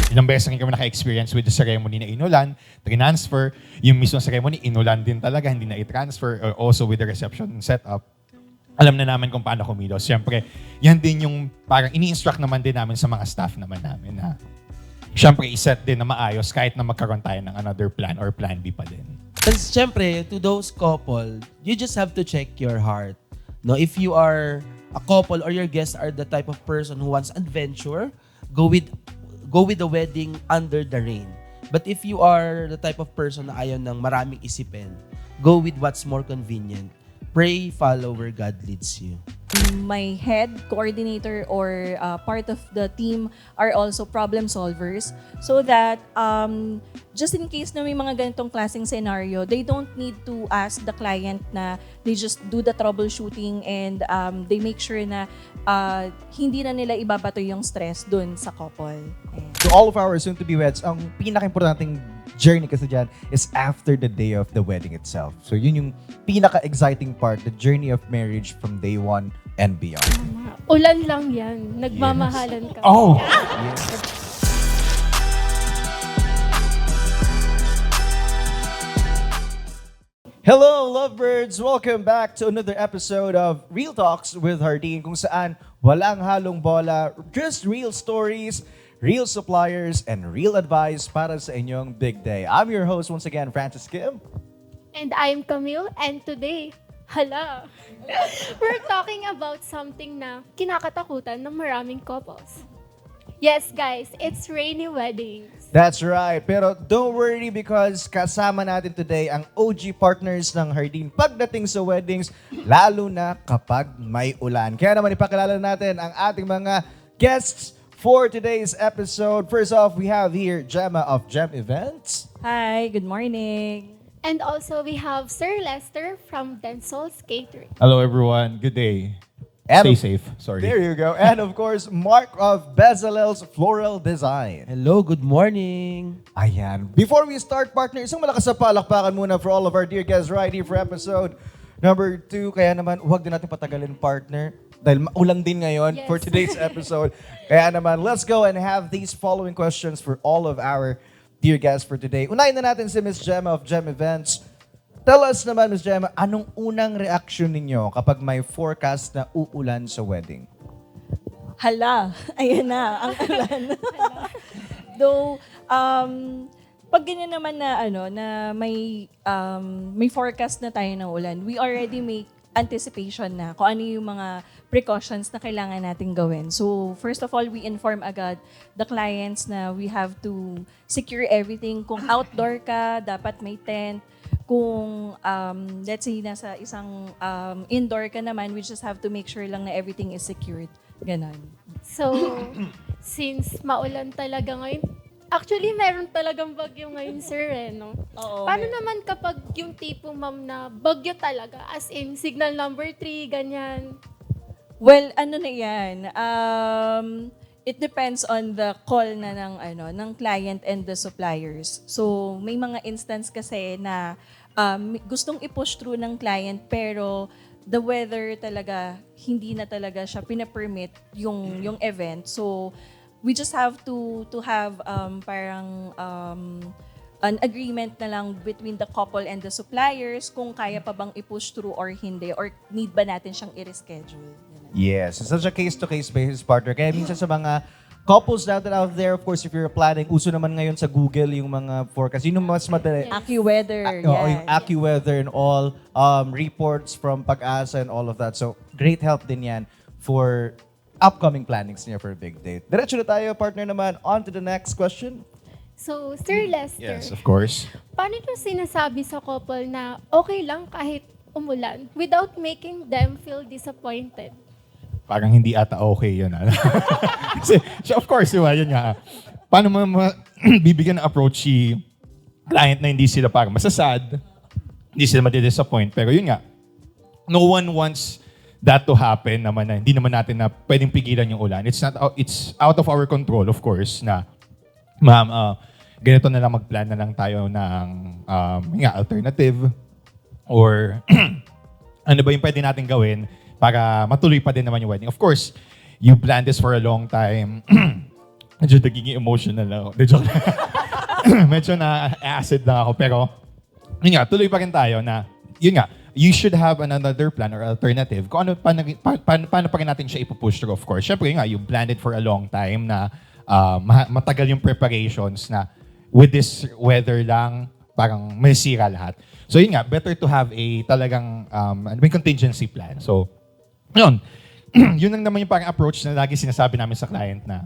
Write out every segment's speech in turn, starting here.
Ilang beses rin kami naka-experience with the ceremony na inulan, transfer, yung mismo ceremony, inulan din talaga, hindi na i-transfer, or also with the reception setup. Alam na namin kung paano kumilos. Siyempre, yan din yung parang ini-instruct naman din namin sa mga staff naman namin na siyempre iset din na maayos kahit na magkaroon tayo ng another plan or plan B pa din. And syempre, to those couple, you just have to check your heart. No, if you are a couple or your guests are the type of person who wants adventure, go with the wedding under the rain. But if you are the type of person na ayaw ng maraming isipin, go with what's more convenient. Pray, follow where God leads you. My head coordinator or part of the team are also problem solvers so that just in case na may mga ganitong klaseng scenario, they don't need to ask the client na they just do the troubleshooting and they make sure na hindi na nila ibabato yung stress dun sa couple. Ayan. To all of our soon-to-be weds, ang pinaka-importanting journey kasi dyan is after the day of the wedding itself. So yun yung pinaka-exciting part, the journey of marriage from day one and beyond. Ulan lang yan. Nagmamahalan ka. Oh! Hello, lovebirds! Welcome back to another episode of Real Talks with Hardin, kung saan walang halong bola, just real stories, real suppliers, and real advice para sa inyong big day. I'm your host once again, Francis Kim. And I'm Camille, and today, we're talking about something na kinakatakutan ng maraming couples. Yes, guys, it's rainy weddings. That's right. Pero don't worry because kasama natin today ang OG partners ng Hardin pagdating sa weddings, lalo na kapag may ulan. Kaya naman ipakilala natin ang ating mga guests for today's episode. First off, we have here Gemma of Gem Events. Hi, good morning. And also, we have Sir Lester from Densol's Catering. Hello everyone, good day. And Stay safe, sorry. There you go. And of course, Mark of Bezalel's Floral Design. Hello, good morning. Ayan. Before we start, partner, isang malakas na palakpakan muna for all of our dear guests right here for episode number 2. Kaya naman, huwag din natin patagalin, partner. Dahil maulan din ngayon Yes. for today's episode. Kaya naman, let's go and have these following questions for all of our dear guests for today. Unahin na natin si Miss Gemma of Gem Events. Tell us naman, Miss Gemma, anong unang reaction ninyo kapag may forecast na uulan sa wedding? Hala, ayan na, ang ulan. Though, pag ganyan naman na, na may forecast na tayo ng ulan, we already make anticipation na kung ano yung mga precautions na kailangan natin gawin. So, first of all, we inform agad the clients na we have to secure everything. Kung outdoor ka, dapat may tent. Kung, let's say, nasa isang indoor ka naman, we just have to make sure lang na everything is secured. Ganon. So, since maulan talaga ngayon, actually, meron talagang bagyo ngayon, sir, no? Oo. Paano naman kapag yung tipo, ma'am, na bagyo talaga? As in, signal number 3, ganyan. Well, ano na yan? It depends on the call na ng client and the suppliers. So, may mga instance kasi na gustong i-push through ng client pero the weather talaga, hindi na talaga siya pinapermit yung event. So, we just have to have parang an agreement na lang between the couple and the suppliers kung kaya pa bang i-push through or hindi or need ba natin siyang i-reschedule. Ganun. Yes, it's such a case-to-case basis, partner. Kaya minsan sa mga couples natin out there, of course, if you're planning, uso naman ngayon sa Google yung mga forecast. Yun yung mas madali. AccuWeather. Oo, yung AccuWeather and all, reports from Pag-asa and all of that. So, great help din yan for upcoming plannings niya for a big date. Diretso na tayo, partner naman. On to the next question. So, Sir Lester, Yes, of course. paano nyo sinasabi sa couple na okay lang kahit umulan without making them feel disappointed? Parang hindi ata okay yun. Kasi, so of course, diba, yun nga. Paano mo bibigyan ng approach si client na hindi sila parang masasad, hindi sila madi-disappoint. Pero yun nga, no one wants that to happen naman na hindi naman natin na pwedeng pigilan yung ulan. It's out of our control, of course, na ma'am, ganito na lang mag-plan na lang tayo ng alternative or ano ba yung pwede natin gawin para matuloy pa din naman yung wedding. Of course, you plan this for a long time. medyo nagiging emotional na ako. De, joke lang. Medyo na-acid lang ako. Pero, yun nga, tuloy pa rin tayo na, yun nga, you should have another plan or alternative. Kung ano, paano pa rin natin siya ipupush through, of course. Siyempre, yun nga, you planned it for a long time na matagal yung preparations na with this weather lang, parang may sira lahat. So yun nga, better to have a talagang may contingency plan. So, yun. Yun lang naman yung parang approach na lagi sinasabi namin sa client na,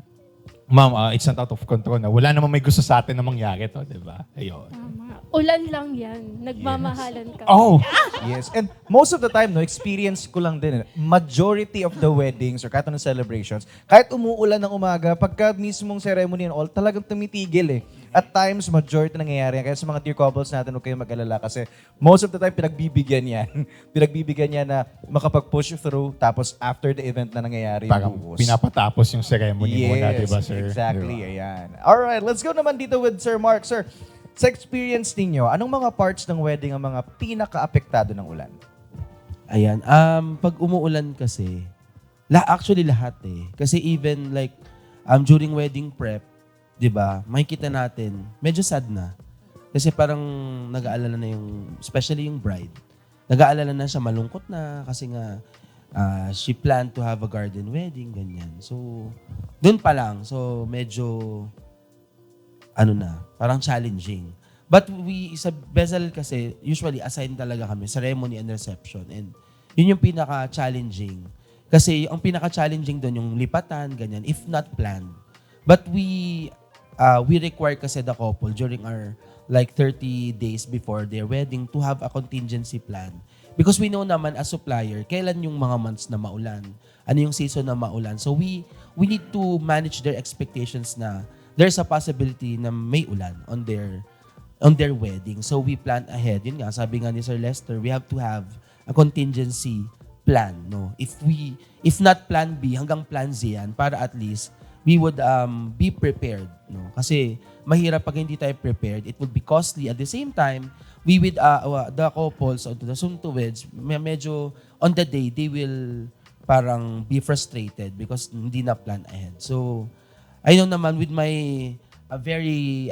ma'am, it's not out of control na wala namang may gusto sa atin na mangyari to, di ba? Ayun. Tama. Ulan lang yan. Nagmamahalan ka. Oh! Yes, and most of the time, no, experience ko lang din, majority of the weddings or kahit anong celebrations, kahit umuulan ng umaga, pagka mismong ceremony and all, talagang tumitigil eh. At times, majority nangyayari yan. Kaya sa mga dear couples natin, huwag kayong mag-alala kasi most of the time, pinagbibigyan yan. Pinagbibigyan yan na makapag-push through tapos after the event na nangyayari Parang yung buhos. pinapatapos yung ceremony muna, di ba, sir? Exactly, Diba? ayan. Alright, let's go naman dito with Sir Mark. Sir, sa experience ninyo, anong mga parts ng wedding ang mga pinaka-apektado ng ulan? Ayan. Pag umuulan kasi, actually lahat eh. Kasi even like, during wedding prep, di ba, makikita natin, medyo sad na. Kasi parang nag-aalala na yung, especially yung bride, nag-aalala na siya, malungkot na kasi nga, she planned to have a garden wedding, ganyan. So, dun pa lang. So, medyo, parang challenging. But sa Bezel kasi, usually assign talaga kami, ceremony and reception. And yun yung pinaka-challenging. Kasi ang pinaka-challenging doon yung lipatan, ganyan, if not planned. But we require kasi the couple during our like 30 days before their wedding to have a contingency plan. Because we know naman as supplier, kailan yung mga months na maulan, ano yung season na maulan. So we need to manage their expectations na there's a possibility na may ulan on their wedding. So we plan ahead. Yun nga, sabi nga ni Sir Lester, we have to have a contingency plan, no? If not plan B, hanggang plan Z yan, para at least we would be prepared, no? Kasi mahirap pag hindi tayo prepared, it would be costly. At the same time, we with the couples or the soon-to-weds, medyo on the day, they will parang be frustrated because hindi na plan ahead. So, I know naman with my very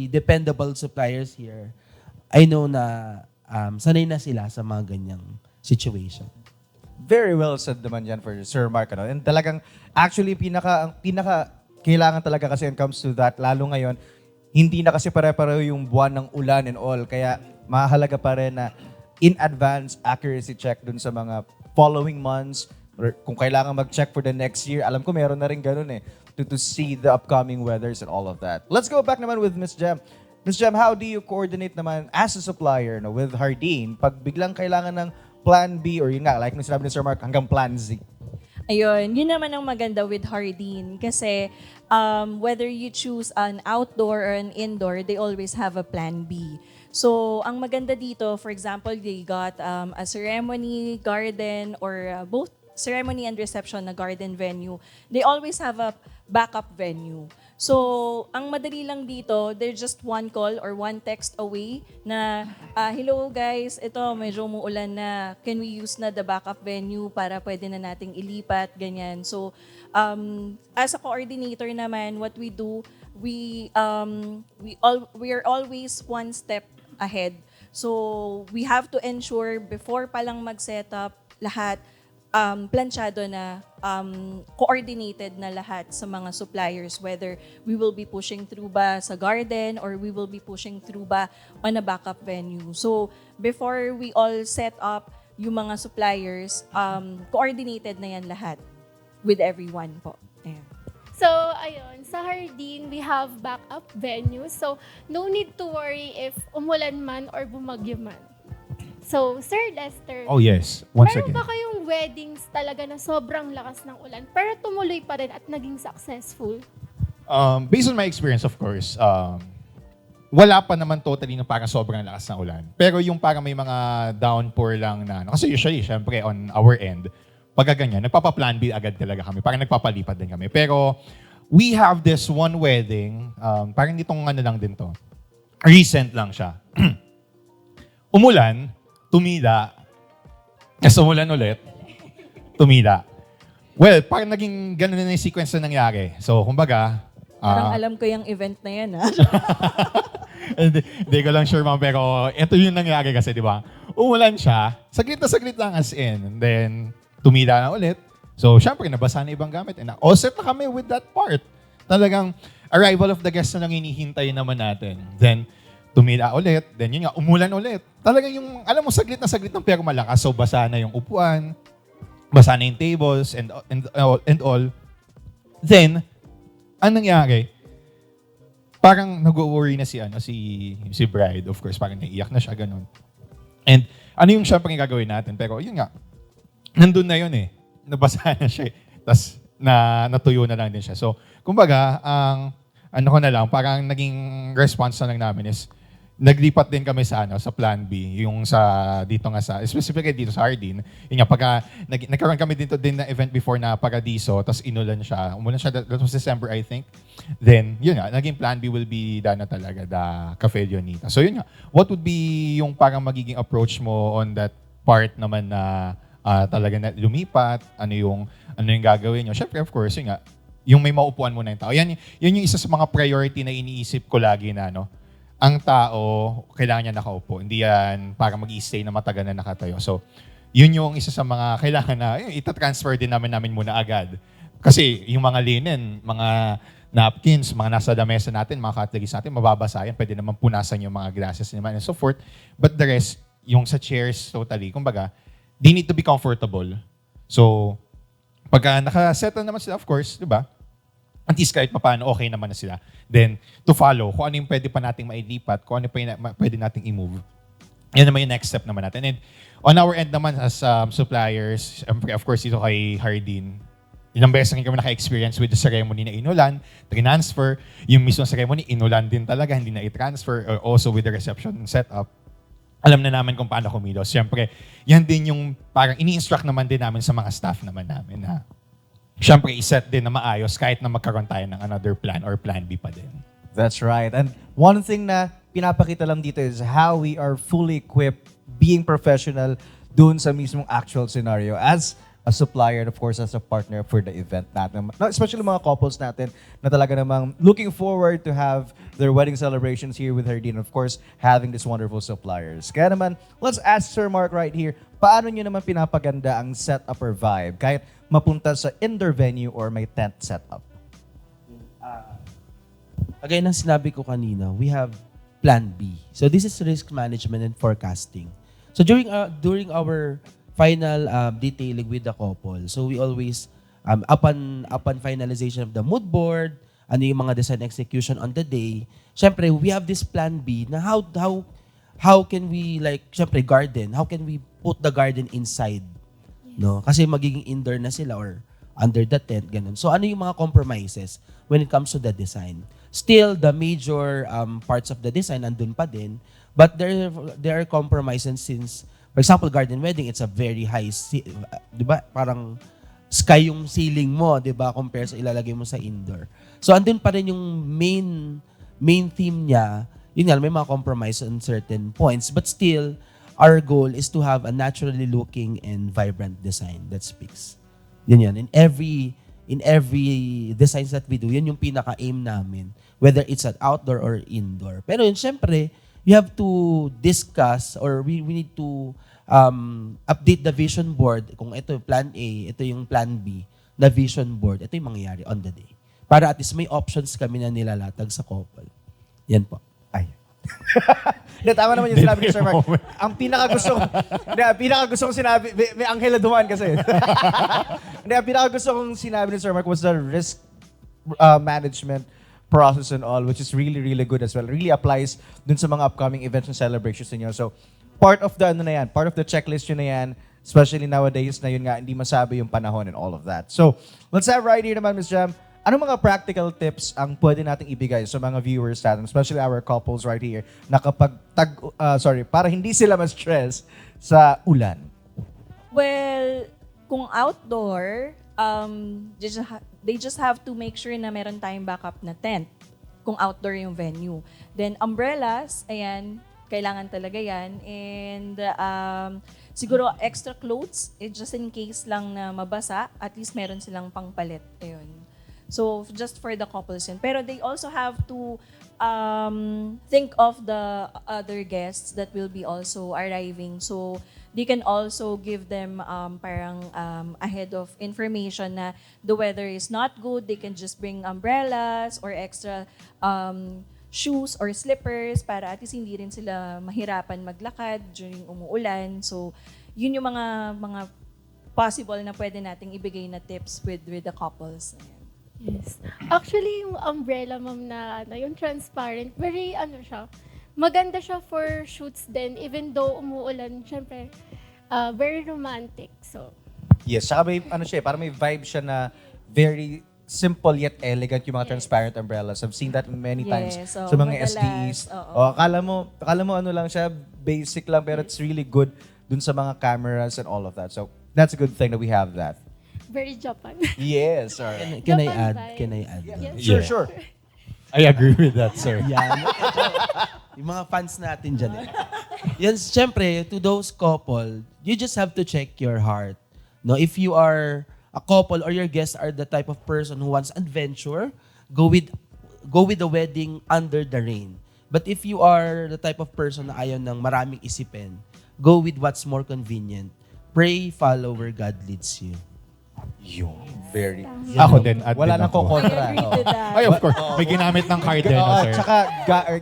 dependable suppliers here, I know na sanay na sila sa mga ganyang situation. Very well said naman yan for Sir Mark. Ano? And talagang, actually, ang pinaka kailangan talaga kasi when it comes to that, lalo ngayon, hindi na kasi pare-pareho yung buwan ng ulan and all. Kaya, mahalaga pa rin na in advance accuracy check dun sa mga following months. Or kung kailangan mag-check for the next year, alam ko meron na rin ganun eh, to see the upcoming weathers and all of that. Let's go back naman with Miss Jem. Miss Jem, how do you coordinate naman as a supplier with Hardin pag biglang kailangan ng plan B or yun nga, like nung sinabi ni Sir Mark, hanggang plan Z? Ayun, yun naman ang maganda with Hardin kasi whether you choose an outdoor or an indoor, they always have a plan B. So, ang maganda dito, for example, they got a ceremony, garden, or both ceremony and reception na garden venue. They always have a backup venue. So, ang madali lang dito, they're just one call or one text away na, hello guys, ito medyo umuulan na, can we use na the backup venue para pwede na nating ilipat, ganyan. So, as a coordinator naman, what we do, we are always one step ahead. So, we have to ensure before pa lang mag-set up lahat, planchado na, coordinated na lahat sa mga suppliers, whether we will be pushing through ba sa garden or we will be pushing through ba on a backup venue. So, before we all set up yung mga suppliers, coordinated na yan lahat with everyone po. Ayan. So, ayun, sa Hardin, we have backup venues. So, no need to worry if umulan man or bumagyo man. So, Sir Lester, Oh yes, once meron again. ba kayong weddings talaga na sobrang lakas ng ulan pero tumuloy pa rin at naging successful? Based on my experience, of course, wala pa naman totally na parang sobrang lakas ng ulan. Pero yung parang may mga downpour lang na, kasi usually, syempre, on our end, pagka ganyan, nagpapa-plan B agad talaga kami. Parang nagpapalipat din kami. Pero we have this one wedding, parang itong ano lang din to. Recent lang siya. Umulan, tumila, kasi umulan ulit, tumila. Well, parang naging ganun na yung sequence na nangyari. So, kumbaga, Parang alam ko yung event na yan, ha? hindi ko lang sure, ma'am, pero ito yung nangyari kasi, di ba? Umulan siya, saglit lang as in. And then, tumila na ulit. So, syempre, nabasa na ibang gamit. And all set na kami with that part. Talagang, arrival of the guests na lang hinihintay naman natin. Then, tumila ulit. Then, yun nga, umulan ulit. Talagang yung, alam mo, saglit ng pero malakas. So, basa na yung upuan, basa na yung tables, and all. Then, ang nangyari, parang nag-worry na si bride. Of course, parang naiiyak na siya, ganun. And ano yung syempre yung gagawin natin? Pero yun nga, nandun na yun eh. Nabasa na siya eh. Tapos natuyo na lang din siya. So, kumbaga, ang ano ko na lang, parang naging response na lang namin is, naglipat din kami sa Plan B, yung dito nga specifically dito sa Hardin. Yun nga, pagka nagkaroon kami dito din na event before na Paradiso, tapos umulan siya, that was December, I think. Then, yun nga, naging Plan B will be na talaga, the Cafe Leonita. So yun nga, what would be yung parang magiging approach mo on that part naman na talaga na lumipat, ano yung gagawin nyo? Syempre, of course, yun nga, yung may maupuan mo na yung tao. Yan yung isa sa mga priority na iniisip ko lagi na, ang tao, kailangan niya nakaupo. Hindi yan para mag-i-stay na matagal na nakatayo. So, yun yung isa sa mga kailangan na itatransfer din namin muna agad. Kasi yung mga linen, mga napkins, mga nasa lamesa natin, mga cutleries natin, mababasa yan. Pwede naman punasan yung mga glasses naman and so forth. But the rest, yung sa chairs totally, kumbaga, they need to be comfortable. So, pagka nakasettle naman sila, of course, di ba? At least kahit paano, okay naman na sila. Then, to follow, kung ano yung pwede pa nating mailipat, kung ano pa yung pwede nating i-move. Yan naman yung next step naman natin. And on our end naman as suppliers, of course, dito kay Hardin, ilang beses rin kami naka-experience with the ceremony na inulan, transfer, yung mismo ceremony, inulan din talaga, hindi na i-transfer, or also with the reception setup. Alam na namin kung paano kumilos. Siyempre, yan din yung parang ini-instruct naman din namin sa mga staff naman namin na siyempre, iset din na maayos kahit na magkaroon tayo ng another plan or plan B pa din. That's right. And one thing na pinapakita lang dito is how we are fully equipped, being professional dun sa mismong actual scenario as a supplier and of course as a partner for the event natin. Especially mga couples natin na talaga namang looking forward to have their wedding celebrations here with Hardin. Of course, having these wonderful suppliers. Kaya naman, let's ask Sir Mark right here, paano nyo naman pinapaganda ang setup or vibe kahit mapunta sa indoor venue or may tent setup? Again, ang sinabi ko kanina, we have Plan B. So this is risk management and forecasting. So during our final detailing with the couple, so we always upon finalization of the mood board, ano yung mga design execution on the day, syempre we have this Plan B na how can we syempre garden, how can we put the garden inside, no? Kasi magiging indoor na sila or under the tent, ganun. So ano yung mga compromises when it comes to the design? Still, the major parts of the design andun pa din, but there are compromises since, for example, garden wedding, it's a very high, di ba? Parang sky yung ceiling mo, di ba? Compare sa ilalagay mo sa indoor. So andun pa rin yung main theme niya. Yun nga, may mga compromise on certain points, but still, our goal is to have a naturally looking and vibrant design that speaks. Yun yan. In every designs that we do, yun yung pinaka-aim namin. Whether it's at outdoor or indoor. Pero yun, syempre, you have to discuss or we need to update the vision board. Kung ito yung plan A, ito yung plan B, na vision board, ito yung mangyayari on the day. Para at least may options kami na nilalatag sa couple. Yan po. Ay. Hindi, tama naman yung sinabi ni Sir Mark. Ang pinakagusto kong sinabi, may Angela Duman kasi. Hindi, ang pinakagusto kong sinabi ni Sir Mark was the risk management process and all, which is really, really good as well. Really applies dun sa mga upcoming events and celebrations niyo. So, part of the part of the checklist yun na yan, especially nowadays na yun nga, hindi masabi yung panahon and all of that. So, let's have right here naman, Ms. Jam. Anong mga practical tips ang pwede nating ibigay sa mga viewers natin, especially our couples right here, na kapag para hindi sila ma-stress sa ulan? Well, kung outdoor, they just have to make sure na meron tayong backup na tent kung outdoor yung venue. Then umbrellas, ayan, kailangan talaga yan. And siguro extra clothes, just in case lang na mabasa, at least meron silang pangpalit. Ayun. So, just for the couples yun. Pero they also have to think of the other guests that will be also arriving. So, they can also give them parang ahead of information na the weather is not good. They can just bring umbrellas or extra shoes or slippers para at least hindi rin sila mahirapan maglakad during umuulan. So, yun yung mga possible na pwede nating ibigay na tips with the couples. Ayan. Yes. Actually, yung umbrella, ma'am, na yung transparent, very, siya, maganda siya for shoots din, even though umuulan, syempre, very romantic. So, Yes, saka may, parang may vibe siya na very simple yet elegant yung mga transparent umbrellas. I've seen that many times Yes, sa mga madalas, SDEs. oo. Akala mo ano lang siya, basic lang, pero it's really good dun sa mga cameras and all of that. So, that's a good thing that we have that. very Japan. Yes, alright. Can I Japan add? vibe. Can I add? Yes. Sure, Yeah. sure. I agree with that, sir. Yan. Yung mga fans natin dyan. Yan, syempre, to those couple, you just have to check your heart. No, if you are a couple or your guests are the type of person who wants adventure, go with the wedding under the rain. But if you are the type of person na ayaw ng maraming isipin, go with what's more convenient. Pray, follow where God leads you. Yung very... Ako din. At Wala din nang ako. kokontra. I agree to that. Ay, of course. May ginamit ng card din, no, sir. Tsaka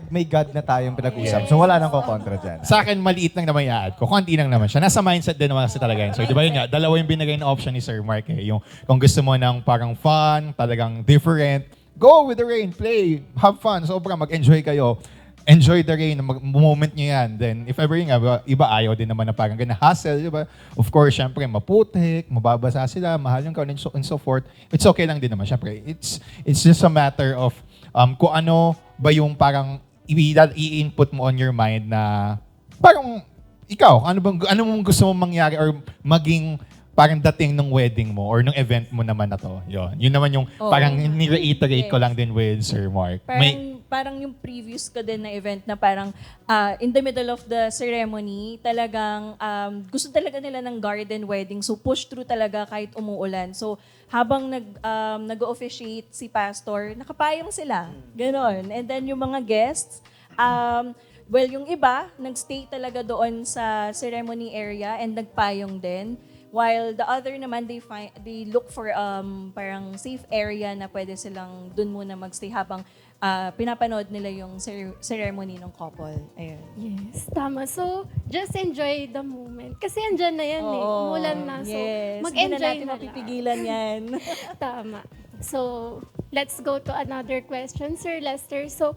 may God na tayong pinag-usap. So wala nang kokontra dyan. Sa akin, maliit lang naman i-add ko. Konti lang naman siya. Nasa mindset din naman kasi talaga yun. So, di ba yun nga, dalawa yung binigay na option ni Sir Mark. Yung kung gusto mo ng parang fun, talagang different, go with the rain, play, have fun. Sobrang mag-enjoy kayo. Enjoy the rain, moment nyo yan. Then, if ever yung iba ayaw din naman na parang ganun, hassle, di ba? Of course, syempre, maputik, mababasa sila, mahal yung kaon, and so forth. It's okay lang din naman, syempre. It's just a matter of kung ano ba yung parang i-input mo on your mind na parang ikaw, ano mong gusto mong mangyari or maging parang dating ng wedding mo or ng event mo naman na to. Yun naman yung Oo. parang ni-reiterate ko Yes. lang din with Sir Mark. Parang yung previous ko din na event na parang in the middle of the ceremony, talagang gusto talaga nila ng garden wedding. So push through talaga kahit umuulan. So habang nag-officiate si pastor, nakapayong sila. Ganon. And then yung mga guests, well, yung iba, nagstay talaga doon sa ceremony area and nagpayong din. While the other naman, they look for parang safe area na pwede silang dun muna magstay habang pinapanood nila yung ceremony ng couple. Ayun. Yes, tama. So, just enjoy the moment. Kasi andyan na yan Oo. Umulan na. So, Yes. Hindi na mag-enjoy natin na lang. mapipigilan yan. Tama. So, let's go to another question, Sir Lester. So,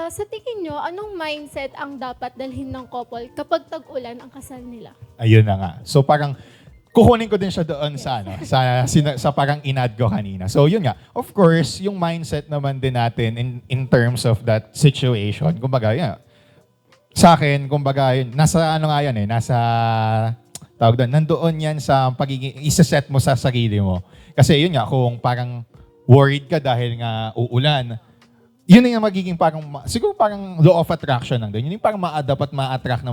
sa tingin nyo, anong mindset ang dapat dalhin ng couple kapag tag-ulan ang kasal nila? Ayun na nga. So parang kukunin ko din siya doon sa sa parang inad ko kanina. So yun nga. Of course, yung mindset naman din natin in terms of that situation. Kumbaga, yeah. Sa akin, kumbaga, nasa ano nga yan nasa tawag doon, nandoon yan sa pagiging isa-set mo sa sarili mo. Kasi yun nga, kung parang worried ka dahil nga uulan, yun yung magiging parang, siguro parang law of attraction lang din. Yun yung parang ma-adapt at ma-attract.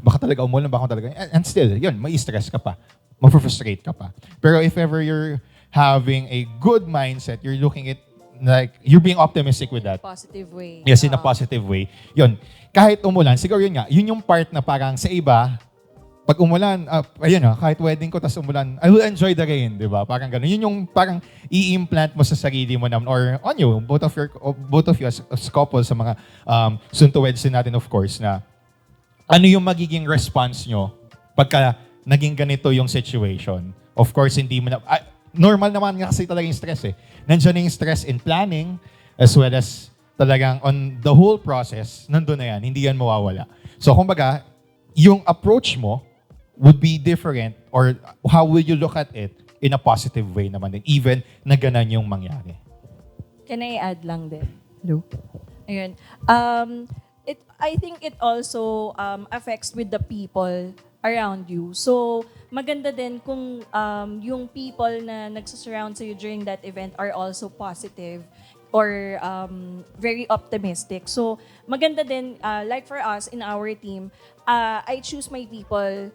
Baka talaga umulan, baka talaga. And still, yun, may stress ka pa. Ma-frustrate ka pa. Pero if ever you're having a good mindset, you're looking at, like, you're being optimistic with that. Positive way. Yes, in a positive way. Yun, kahit umulan, siguro yun nga, yun yung part na parang sa iba, pag umulan, ayun kahit wedding ko, tas umulan, I will enjoy the rain, di ba? Parang gano'n. Yun yung parang i-implant mo sa sarili mo naman, or on you, both of you as couple sa mga soon-to-weds din natin, of course, na ano yung magiging response nyo pagka naging ganito yung situation. Of course, hindi mo na, normal naman nga kasi talaga yung stress eh. Nandiyan yung stress in planning, as well as talagang on the whole process, nandun na yan, hindi yan mawawala. So, kumbaga, yung approach mo would be different, or how will you look at it in a positive way naman din, even na ganan yung mangyari. Can I add lang din? Hello? Ayun. I think it also affects with the people around you. So, maganda din kung yung people na nagsasurround sa'yo during that event are also positive. or very optimistic. So maganda din, like for us in our team, I choose my people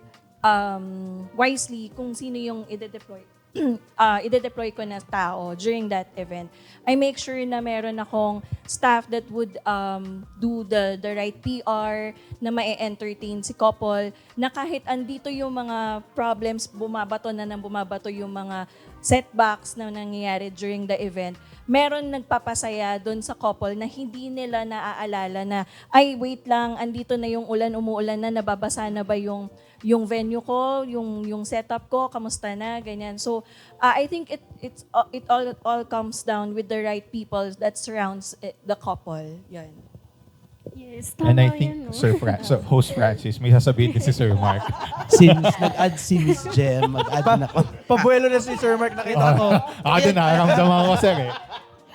wisely kung sino yung ide-deploy. Ide-deploy ko na tao during that event. I make sure na meron akong staff that would do the right PR, na ma-entertain si couple, na kahit andito yung mga problems, bumabato yung mga setbacks na nangyayari during the event, meron nagpapasaya doon sa couple na hindi nila naaalala na, ay wait lang, andito na yung ulan, umuulan na, nababasa na ba yung venue ko, yung setup ko, kamusta na, ganyan. So, I think it all comes down with the right people that surrounds the couple. Yan. Yes, And tama I think yan, no? Host Francis, may sasabihin din si Sir Mark. Since nag-add si Miss Jem, mag-add na ako. Pabuelo na si Sir Mark, nakita ko. Ako din nakaramdaman ko, sir eh.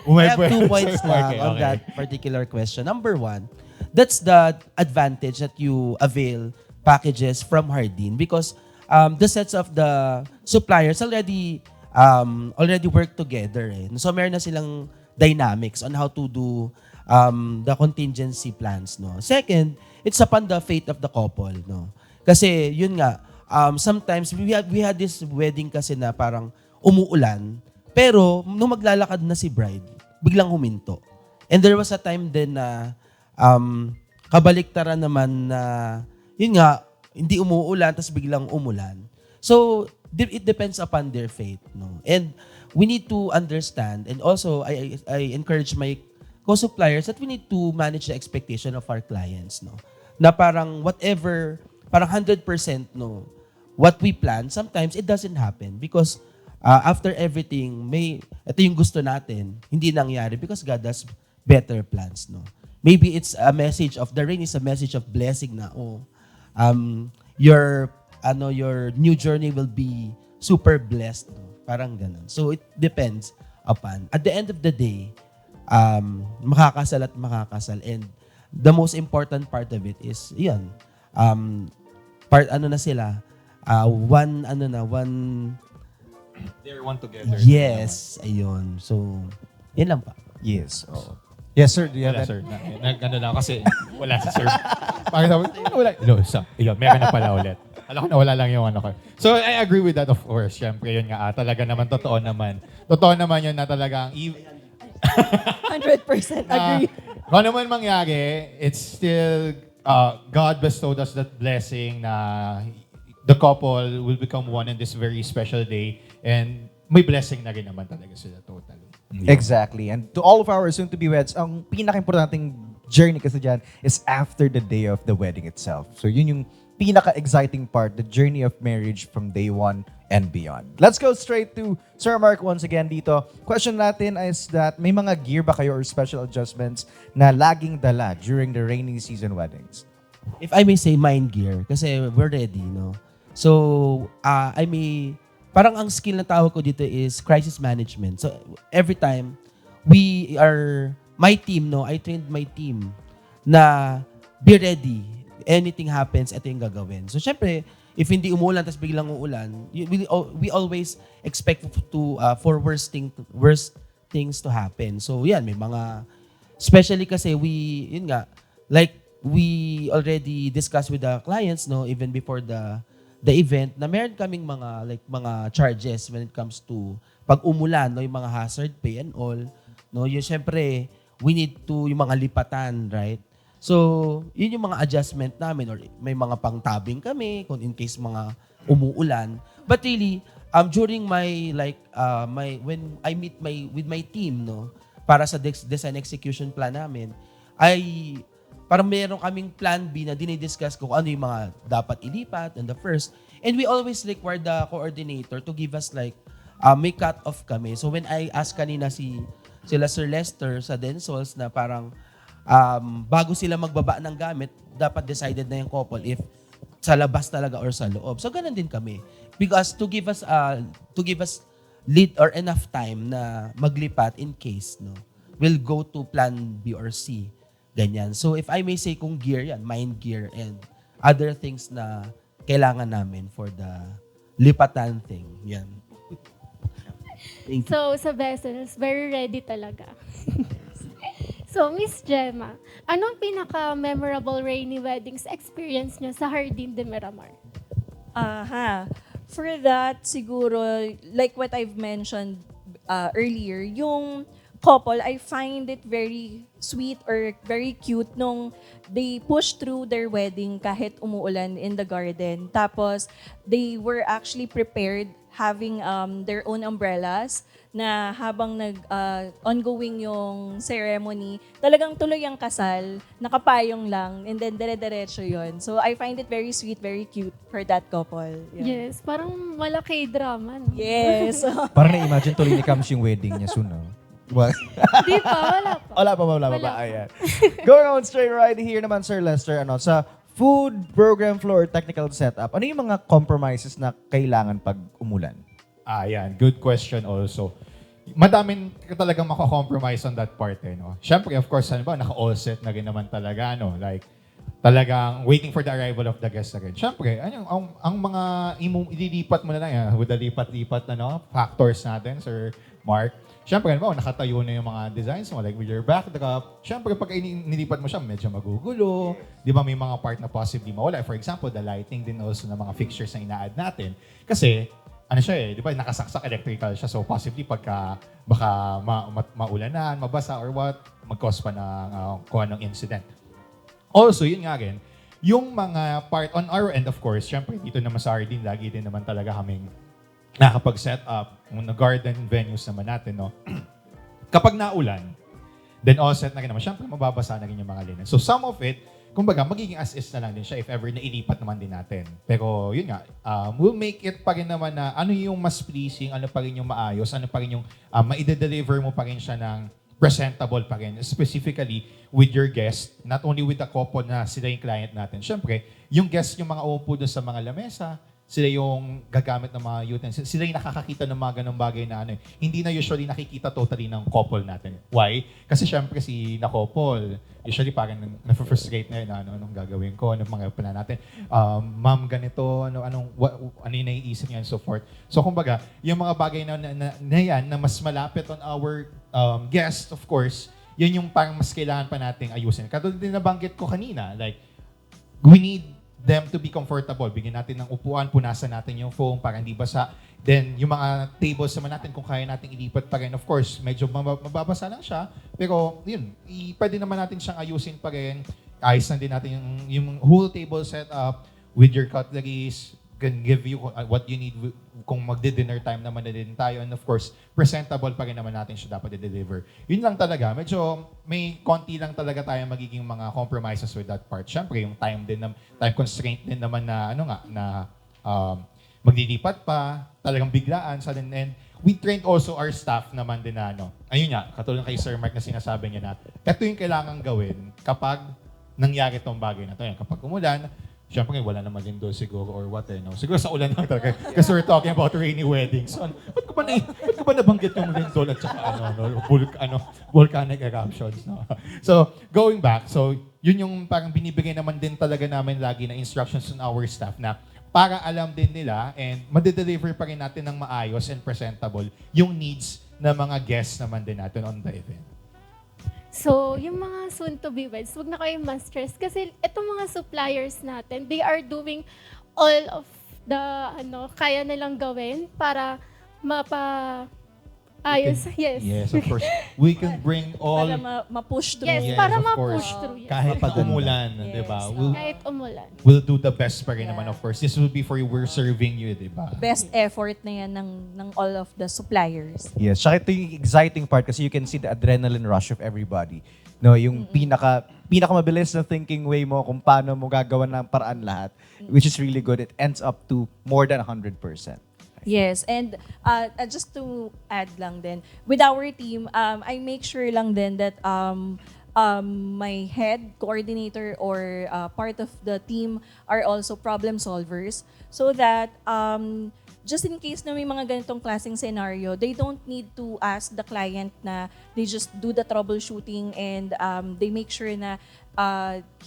I have 2 points lang on that particular question. Number 1, that's the advantage that you avail packages from Hardin because the sets of the suppliers already work together. So meron na silang dynamics on how to do the contingency plans. No? Second, it's upon the fate of the couple. No? Kasi yun nga, sometimes we had this wedding kasi na parang umuulan, pero nung maglalakad na si bride, biglang huminto. And there was a time din na kabaliktaran naman na yun nga, hindi umuulan, tapos biglang umulan. So, it depends upon their faith. No? And we need to understand, and also, I encourage my co-suppliers that we need to manage the expectation of our clients. No? Na parang whatever, parang 100%, no, what we plan, sometimes it doesn't happen because after everything, ito yung gusto natin, hindi nangyari because God has better plans. No? Maybe it's a message of, the rain is a message of blessing na, your new journey will be super blessed. No? Parang ganun. So it depends upon. At the end of the day, makakasal at makakasal. And the most important part of it is, yun, They're one together. yes, ayun. So, yun lang pa. Yes. Oh. Yes, sir. Do you have Wala, that? sir. Nag-ano lang kasi wala si sir. Bakit sabi, wala. Ilo, meron na pala ulit. Alam ko na wala lang yung ano ko. So, I agree with that, of course. Siyempre, yun nga, talaga naman, totoo naman. Totoo naman yun na talagang, 100% agree. kung ano man mangyari, it's still, God bestowed us that blessing na the couple will become one in this very special day. And may blessing na rin naman talaga sila totally. Exactly. And to all of our soon-to-be weds, ang pinaka-importanting journey kasi dyan is after the day of the wedding itself. So yun yung pinaka-exciting part, the journey of marriage from day 1 and beyond. Let's go straight to Sir Mark once again dito. Question natin is that may mga gear ba kayo or special adjustments na laging dala during the rainy season weddings? If I may say mind gear, kasi we're ready, no? So, parang ang skill na tawag ko dito is crisis management. So, every time, my team, no, I trained my team na be ready. Anything happens, ito yung gagawin. So, syempre, if hindi umuulan, tapos biglang uulan, we always expect for worst things to happen. So, yan, may mga, especially kasi we already discussed with the clients, no, even before the event, na meron kaming mga charges when it comes to pag umulan, no, yung mga hazard pay and all, no, yung syempre we need to yung mga lipatan, right? So, yun yung mga adjustment namin, or may mga pangtabing kami kung in case mga umuulan. But really, during when I meet with my team, no, para sa design execution plan namin, parang meron kaming plan B na dinidiscuss ko kung ano yung mga dapat ilipat and the first. And we always require the coordinator to give us may cut-off kami. So when I ask kanina sila Sir Lester sa Densols na parang bago sila magbaba ng gamit, dapat decided na yung couple if sa labas talaga or sa loob. So ganun din kami. Because to give us lead or enough time na maglipat in case, no, we'll go to plan B or C. Ganyan. So if I may say kung gear yan, mind gear and other things na kailangan namin for the lipatan thing. Yan. Thank you. So, sa vessels, very ready talaga. So, Miss Gemma, anong pinaka-memorable rainy weddings experience niyo sa Jardin de Miramar? Aha. For that, siguro, like what I've mentioned earlier, yung couple, I find it very sweet or very cute nung they pushed through their wedding kahit umuulan in the garden. Tapos, they were actually prepared having their own umbrellas na habang ongoing yung ceremony, talagang tuloy ang kasal, nakapayong lang, and then dire-diretso yun. So I find it very sweet, very cute for that couple. Yeah. Yes, parang malaki drama, no? Yes. Parang na-imagine tuloy ni Kams yung wedding niya soon, no? Well, Di pa, wala pa. wala pa. Wala pa. Ayan. Going on straight right here naman, Sir Lester, sa food program floor technical setup, ano yung mga compromises na kailangan pag umulan? Yan. Good question also. Madaming ka talagang makakompromise on that part no? Siyempre, of course, naka-all set na rin naman talaga, no? Like, talagang waiting for the arrival of the guest again. Siyempre, ang mga ililipat mo na lang yan, with the lipat-lipat na factors natin, Sir Mark. Siyempre, nakatayo na yung mga designs mo, like with your backdrop. Siyempre, pag nilipat mo siya, medyo magugulo. Di ba, may mga part na possibly mawala. For example, the lighting din also ng mga fixtures na ina-add natin. Kasi, di ba, nakasaksak electrical siya. So, possibly, pagka baka maulanan, mabasa, or what, mag-cause pa ng kung anong incident. Also, yun nga rin, yung mga part on our end, of course, syempre, dito naman sa Ardeen, lagi din naman talaga kaming nakapag-set up ng garden venues naman natin, no? Kapag naulan, then all set na rin naman. Syempre, mababasa na rin yung mga linen. So, some of it, kumbaga, magiging as-is na lang din siya if ever na ilipat naman din natin. Pero, yun nga, we'll make it pa rin naman na ano yung mas pleasing, ano pa rin yung maayos, ano pa rin yung maide-deliver mo pa rin siya ng presentable pa rin. Specifically, with your guest, not only with the couple na sila yung client natin. Syempre, yung guest yung mga uupo doon sa mga lamesa, sila yung gagamit ng mga utensils. Sila yung nakakakita ng mga ganong bagay na hindi na usually nakikita totally ng couple natin. Why? Kasi syempre si na couple, usually parang na-frustrate na yun, anong gagawin ko, anong mga plan natin. Ma'am, ganito, ano yung naiisip niya and so forth. So kumbaga, yung mga bagay na yan na mas malapit on our guest, of course, yun yung parang mas kailangan pa nating ayusin. Katulad din nabanggit ko kanina, like, we need them to be comfortable. Bigyan natin ng upuan, punasan natin yung foam para hindi basa. Then, yung mga tables naman natin, kung kaya natin ilipat pa rin, of course, medyo mababasa lang siya. Pero, yun, pwede naman natin siyang ayusin pa rin. Ayos na din natin yung whole table setup with your cutleries, can give you what you need kung magdi-dinner time naman na din tayo. And of course, presentable pa rin naman natin siya dapat i-deliver. Yun lang talaga. Medyo may konti lang talaga tayo magiging mga compromises with that part. Siyempre, yung time constraint din naman na, maglilipat pa, talagang biglaan, sudden end. We trained also our staff naman din na, ayun nga, katulad kay Sir Mark na sinasabi niya na, ito yung kailangan gawin kapag nangyari tong bagay na to. Kapag umulan, siyempre, wala naman din doon siguro or what no? Siguro sa ulan lang talaga. Kasi we're talking about rainy weddings. So, ba't ko ba nabanggit yung lindol at saka volcanic eruptions, no? So, going back, so, yun yung parang binibigay naman din talaga namin lagi na instructions on our staff na para alam din nila and madideliver pa rin natin ng maayos and presentable yung needs ng mga guests naman din natin on the event. So, yung mga soon-to-be weds, huwag na kayong ma-stress kasi itong mga suppliers natin, they are doing all of the kaya nilang gawin para ayos. Yes. Yes, of course. We can bring all Para ma-push through. Yes, Yes, para of ma-push course. through. Yes. kahit pag umulan, Yes. di ba? Kahit umulan. We'll do the best pa rin Yeah. naman, of course. This will be for you, we're serving you, di ba? Best effort na yan ng all of the suppliers. Yes, tsaka ito yung exciting part kasi you can see the adrenaline rush of everybody. No, yung pinaka mabilis na thinking way mo kung paano mo gagawa ng paraan lahat, which is really good. It ends up to more than 100%. Yes, and just to add lang din, with our team, I make sure lang din that my head coordinator or part of the team are also problem solvers so that just in case na may mga ganitong klaseng scenario, they don't need to ask the client na they just do the troubleshooting and they make sure na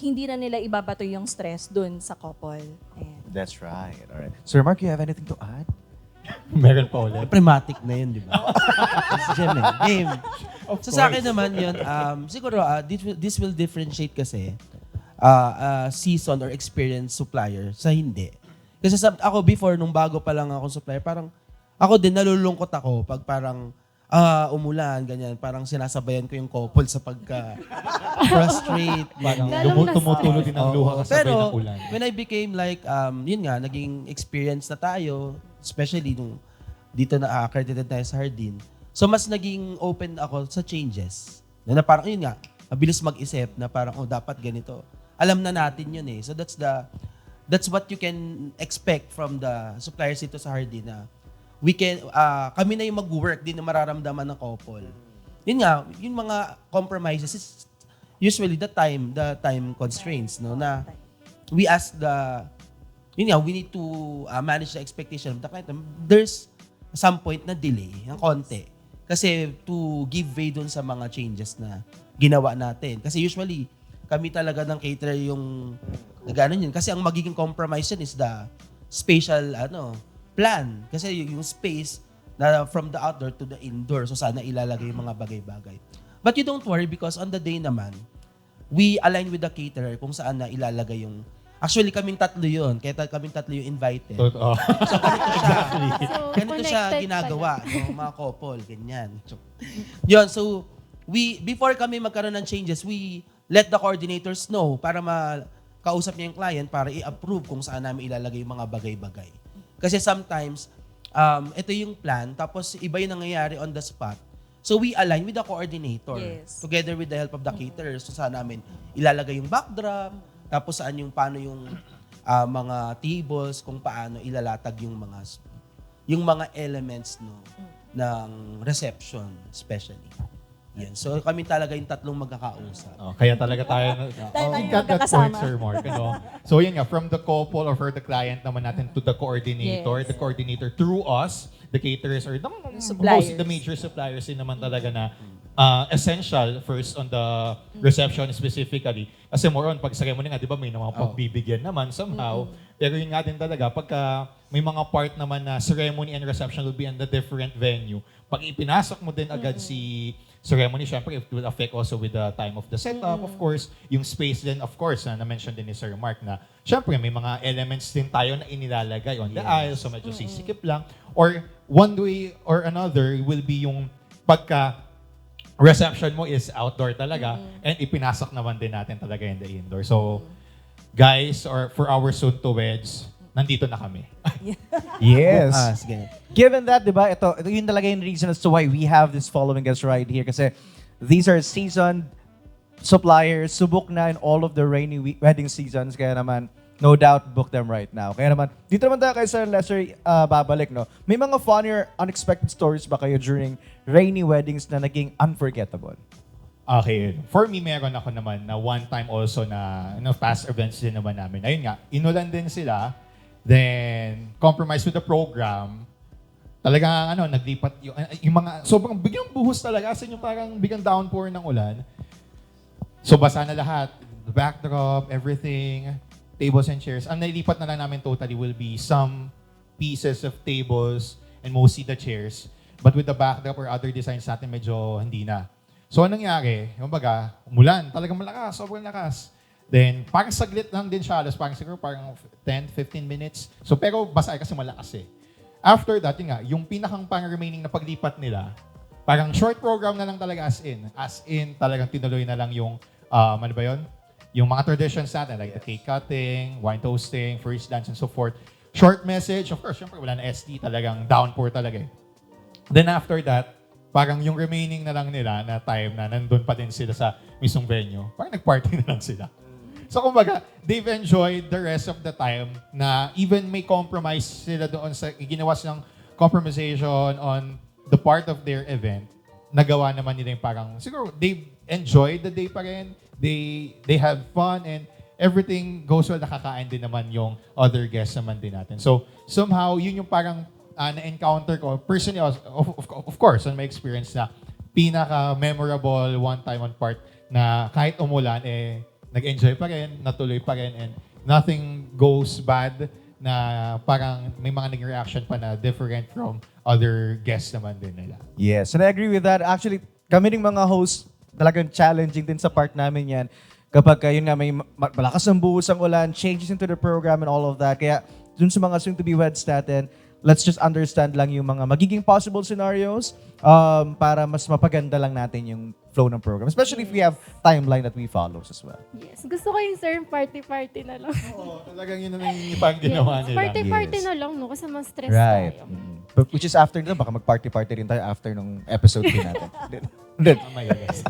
hindi na nila ibabato yung stress dun sa couple. Ayan. That's right. All right. Sir Mark, you have anything to add? Meron pa ulit. Prematic na yun, di ba? Siyempre, game. So sa akin naman yun, siguro this will differentiate kasi season or experienced supplier sa hindi. Kasi ako before, nung bago pa lang akong supplier, parang ako din nalulungkot ako pag parang umulan, ganyan. Parang sinasabayan ko yung couple sa pagka-frustrate. Parang Lalong na- tumutulo din ang luha kasabay Pero, ng ulan. when I became like, yun nga, naging experience na tayo, especially nung dito na accredited tayo sa Hardin. So, mas naging open ako sa changes. Na parang, yun nga, mabilis mag-isip na parang, dapat ganito. Alam na natin yun eh. So, that's what you can expect from the suppliers dito sa Hardin na we can, kami na yung mag-work din na mararamdaman ng couple. Yun nga, yung mga compromises is usually the time constraints, no, na we ask we need to manage the expectation of the client. There's some point na delay, ng konti. Kasi to give way dun sa mga changes na ginawa natin. Kasi usually, kami talaga ng caterer yung nag-ano yun. Kasi ang magiging compromise yun is the spatial plan. Kasi yung space na from the outdoor to the indoor. So sana ilalagay yung mga bagay-bagay. But you don't worry because on the day naman, we align with the caterer kung saan na ilalagay yung... Actually, kaming tatlo yun. Kaya kaming tatlo yung invited. Totoo. So ganito siya. So, Ganito siya connected ginagawa ng mga couple. Ganyan. So, yun, so before kami magkaroon ng changes, we let the coordinators know para makausap niya yung client para i-approve kung saan namin ilalagay yung mga bagay-bagay. Kasi sometimes, ito yung plan, tapos iba yung nangyayari on the spot. So we align with the coordinator Yes. together with the help of the caterer. So saan namin ilalagay yung backdrop, tapos saan paano yung mga tables, kung paano ilalatag yung mga elements ng reception especially. Yan. So kami talaga yung tatlong magkakausap. Kaya talaga tayo Tayo you got that magkakasama. point, Sir Mark. So yun nga, from the couple or for the client naman natin to the coordinator, Yes. the coordinator through us, the caterers or Suppliers. the major suppliers din naman talaga na essential first on the reception specifically. Kasi more on, pag ceremony nga, di ba may mga pagbibigyan naman somehow. Pero yun nga din talaga, pagka may mga part naman na ceremony and reception will be in the different venue. Pag ipinasok mo din agad si ceremony, syempre it will affect also with the time of the setup, of course. Yung space din, of course, na na-mention din ni Sir Mark na syempre may mga elements din tayo na inilalagay on the aisle, so medyo sisikip lang. Or one way or another will be yung pagka reception mo is outdoor talaga and ipinasok naman din natin talaga in the indoor. So, guys, or for our soon-to-weds, nandito na kami. Yes. Sige. Given that, di ba, ito yun talaga yung reason as to why we have this following guest right here. Kasi these are seasoned suppliers, subok na in all of the rainy wedding seasons. Kaya naman, no doubt, book them right now. Kaya naman, dito naman tayo kay Sir Lester babalik, no? May mga funny or unexpected stories ba kayo during rainy weddings na naging unforgettable? Okay. For me, meron ako naman na one time also na past events din naman namin. Ayun nga, inulan din sila. Then, compromise with the program. Talagang naglipat yung mga, sobrang biglang buhos talaga. As in yung parang biglang downpour ng ulan. So, basa na lahat. The backdrop, everything, tables and chairs. Ang nailipat na lang namin totally will be some pieces of tables and mostly the chairs. But with the backdrop or other designs natin, medyo hindi na. So, anong nangyari? Yung baga, umulan. Talagang malakas, sobrang lakas. Then, parang saglit lang din siya. Parang siguro parang 10-15 minutes. So, pero basa kasi malakas eh. After that, yun nga, yung pinakang pang-remaining na paglipat nila, parang short program na lang talaga as in. As in, talagang tinuloy na lang yung, ano ba yun? Yung mga traditions natin, like the cake cutting, wine toasting, first dance, and so forth. Short message, of course, syempre wala na SD, talagang downpour talaga eh. Then after that, parang yung remaining na lang nila na time na nandun pa din sila sa mismong venue, parang nag-party na lang sila. So kumbaga, they've enjoyed the rest of the time na even may compromise sila doon sa ginawa silang compromisation on the part of their event, nagawa naman nila yung parang, siguro, they've enjoyed the day pa rin, they have fun, and everything goes well, nakakain din naman yung other guests naman din natin. So somehow, yun yung parang na-encounter ko, personally, of course, on my experience na pinaka-memorable one-time on part na kahit umulan, nag-enjoy pa rin, natuloy pa rin, and nothing goes bad na parang may mga naging reaction pa na different from other guests naman din nila. Yes, and I agree with that. Actually, kami ding mga hosts, talagang challenging din sa part namin yan. Kapag yun nga, may malakas ang buhos ang ulan, changes into the program and all of that. Kaya dun sa mga soon-to-be weds natin, let's just understand lang yung mga magiging possible scenarios para mas mapaganda lang natin yung flow ng program. Especially if we have timeline that we follow as well. Yes. Gusto ko yung sir, party-party na lang. Oo, talagang yun na yung ipang ginawa nila. Party-party Yes. na lang, no? Kasi mas stress Right. tayo. But which is after nila, baka mag-party-party rin tayo after nung episode din natin. Hindi. Oh my goodness.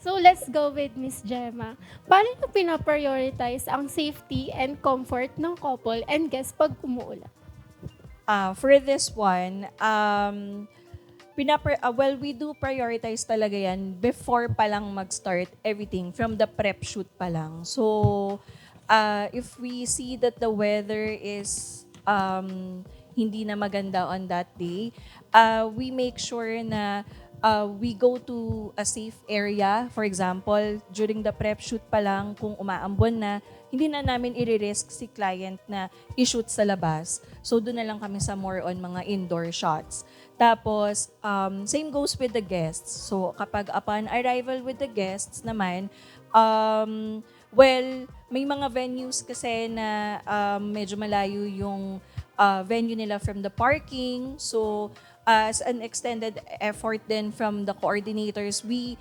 So let's go with Miss Gemma. Paano niyo pinaprioritize ang safety and comfort ng couple and guests pag umuulan? For this one, we do prioritize talaga yan before pa lang mag-start everything, from the prep shoot pa lang. So, if we see that the weather is hindi na maganda on that day, we make sure na we go to a safe area. For example, during the prep shoot pa lang, kung umaambon na, hindi na namin i-risk si client na i-shoot sa labas. So, doon na lang kami sa more on mga indoor shots. Tapos, same goes with the guests. So, kapag upon arrival with the guests naman, may mga venues kasi na medyo malayo yung venue nila from the parking. So, as an extended effort din from the coordinators, we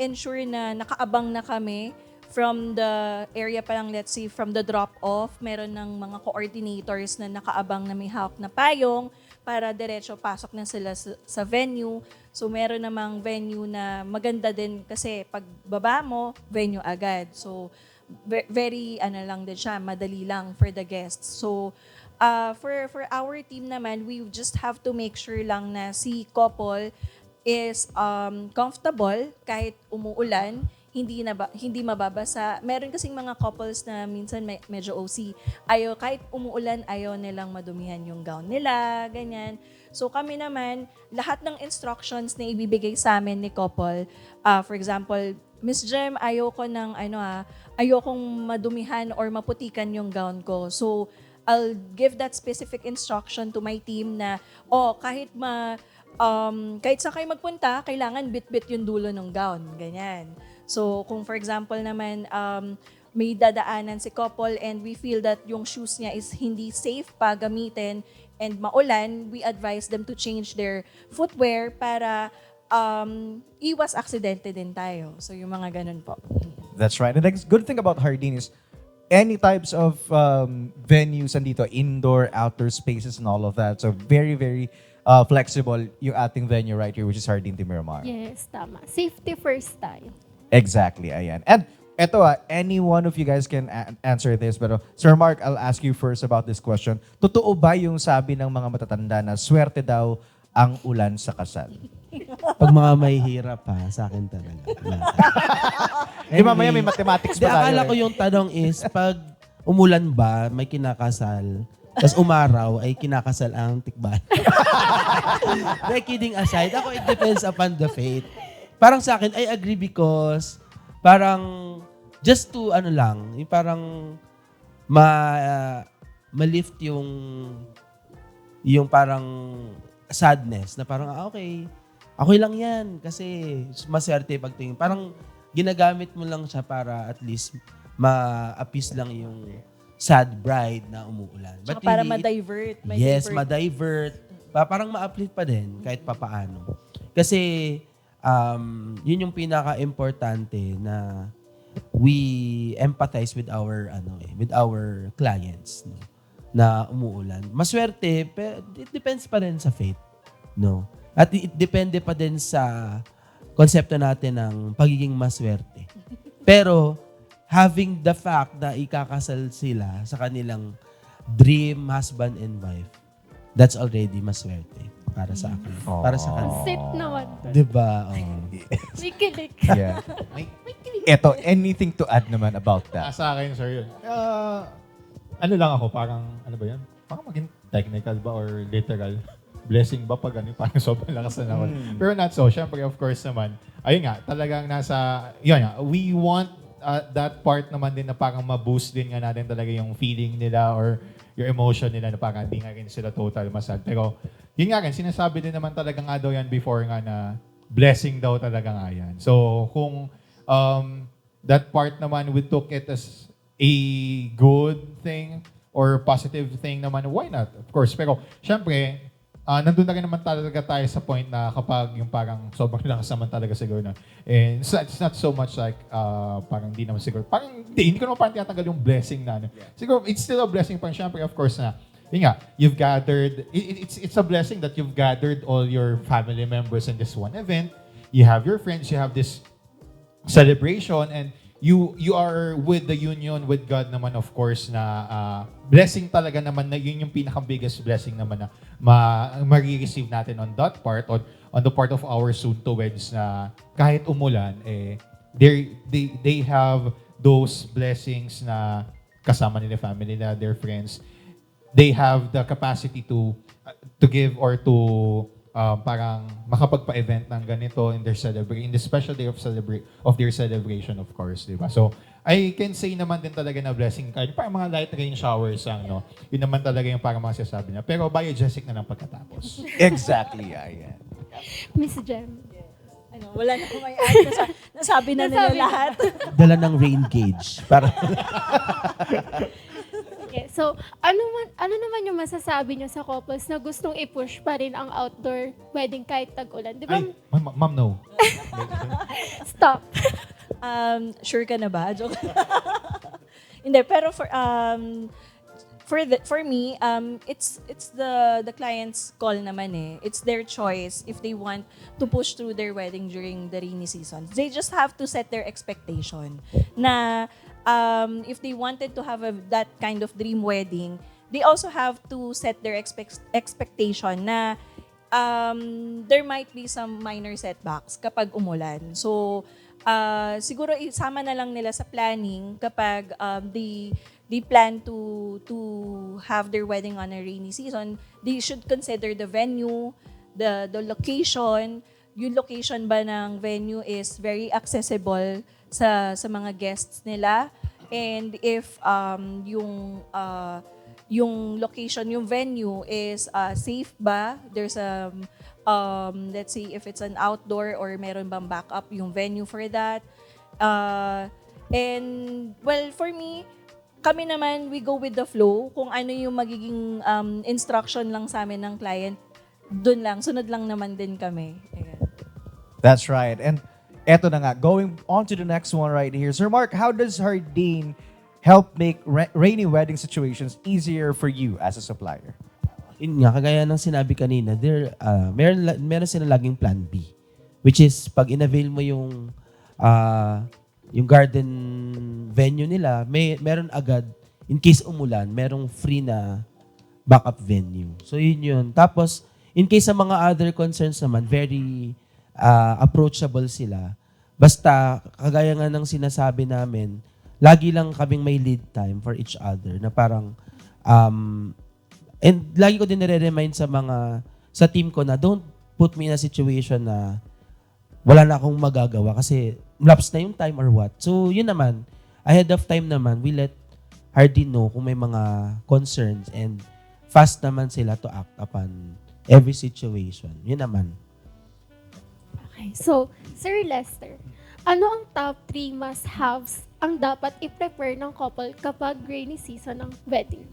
ensure na nakaabang na kami from the area pa lang, let's say, from the drop-off. Meron ng mga coordinators na nakaabang na may hawak na payong para diretso pasok na sila sa venue. So, meron namang venue na maganda din kasi pag baba mo, venue agad. So, very, lang din siya, madali lang for the guests. So, for our team naman, we just have to make sure lang na si couple is comfortable kahit umuulan, hindi mababasa. Meron kasing mga couples na minsan medyo OC. Kahit umuulan, ayaw nilang madumihan yung gown nila, ganyan. So kami naman, lahat ng instructions na ibibigay sa amin ni couple, for example, Miss Gem, ayokong madumihan or maputikan yung gown ko. So, I'll give that specific instruction to my team na, kahit saan kayo magpunta, kailangan bit-bit yung dulo ng gown. Ganyan. So, kung for example naman, may dadaanan si couple and we feel that yung shoes niya is hindi safe pa gamitin and maulan, we advise them to change their footwear para iwas aksidente din tayo. So, yung mga ganun po. That's right. And the good thing about Hardin is any types of venues andito, indoor, outdoor spaces and all of that. So very, very flexible yung ating venue right here, which is Hardin de Miramar. Yes, tama. Safety first tayo. Exactly, ayan. And eto any one of you guys can answer this, pero Sir Mark, I'll ask you first about this question. Totoo ba yung sabi ng mga matatanda na swerte daw ang ulan sa kasal? Pag mga may hirap sa akin talaga. Di mamaya may mathematics Di, pa tayo. akala ko yung tanong is, pag umulan ba, may kinakasal, tapos umaraw, ay kinakasal ang tikbayan. But kidding aside, ako, it depends upon the faith. Parang sa akin, I agree because parang just to yung parang ma-lift yung parang sadness na parang okay lang yan kasi maswerte pagtingin. Parang ginagamit mo lang siya para at least ma-appease lang yung sad bride na umuulan. Tsaka para ma-divert. Ma-divert. Parang ma-uplift pa din kahit papaano. Kasi yun yung pinaka-importante na we empathize with our clients, no? Na umuulan. Maswerte, pero it depends pa rin sa faith, no? At it depende pa din sa konsepto natin ng pagiging maswerte. Pero having the fact na ikakasal sila sa kanilang dream husband and wife, that's already maswerte para sa akin. Para sa kanila. Sit naman. Diba? May kilik. Yeah. Eto, anything to add naman about that? Sa akin, sir, yun. Ano lang ako, parang, ano ba yan? Parang maging technical ba or literal? Blessing ba pag ano, parang sobrang lakas na naman. Pero not so. Siyempre, of course naman, ayun nga, talagang nasa, yun nga, we want that part naman din na parang ma-boost din nga natin talaga yung feeling nila or your emotion nila na parang hindi nga rin sila total masad. Pero yun nga rin, sinasabi din naman talaga nga daw yan before nga na blessing daw talaga nga yan. So kung that part naman we took it as a good thing or positive thing naman, why not? Of course. Pero syempre, nandun na rin naman talaga tayo sa point na kapag yung parang sobrang lakas naman talaga siguro na. And it's not so much like, parang hindi naman siguro. Parang hindi ko naman parang tinatanggal yung blessing na. Siguro, it's still a blessing parang syempre, of course na, yun nga, you've gathered, it's a blessing that you've gathered all your family members in this one event. You have your friends, you have this celebration, and you are with the union with God naman, of course, na blessing talaga naman na yun yung pinaka-biggest blessing naman na ma-receive natin on that part, on the part of our soon-to-weds na kahit umulan, they have those blessings na kasama nila family nila, their friends. They have the capacity to give or to parang makapagpa-event ng ganito in their in the special day of their celebration, of course, di ba? So, I can say naman din talaga na blessing kahit parang mga light rain showers ang, no? Yun naman talaga yung parang mga sasabi niya. Pero biogesic na lang pagkatapos. Exactly, ayan. Miss Jem. Ano, wala na akong may add. Nasabi na nila Nasabi na. lahat. Dala ng rain gauge. Para Okay, so ano naman yung masasabi nyo sa couples na gustong i-push pa rin ang outdoor wedding kahit tag-ulan? Di ba? Ay, ma'am, no. Stop. Sure ka na ba? Joke. Hindi, pero for me, it's the client's call naman eh. It's their choice if they want to push through their wedding during the rainy season. They just have to set their expectation na if they wanted to have that kind of dream wedding, they also have to set their expectation na there might be some minor setbacks kapag umulan. So, siguro isama na lang nila sa planning kapag they plan to have their wedding on a rainy season. They should consider the venue, the location. Yung location ba ng venue is very accessible sa mga guests nila, and if yung location, yung venue is safe ba, there's let's say if it's an outdoor or meron bang backup yung venue for that, and well, for me, kami naman, we go with the flow. Kung ano yung magiging instruction lang sa amin ng client, dun lang, sunod lang naman din kami. Ayan. That's right. And eto na nga, going on to the next one right here. Sir Mark, how does Hardin help make rainy wedding situations easier for you as a supplier? yun nga, kagaya ng sinabi kanina, meron sila laging plan B. Which is, pag inavail mo yung garden venue nila, meron agad, in case umulan, merong free na backup venue. So yun. Tapos, in case sa mga other concerns naman, very approachable sila. Basta, kagaya nga ng sinasabi namin, lagi lang kaming may lead time for each other na parang, and lagi ko din nire-remind sa team ko na don't put me in a situation na wala na akong magagawa kasi lapse na yung time or what. So, yun naman, ahead of time naman, we let Hardin know kung may mga concerns and fast naman sila to act upon every situation. Yun naman. Okay, so, Sir Lester, ano ang top 3 must-haves ang dapat i-prepare ng couple kapag rainy season ng wedding?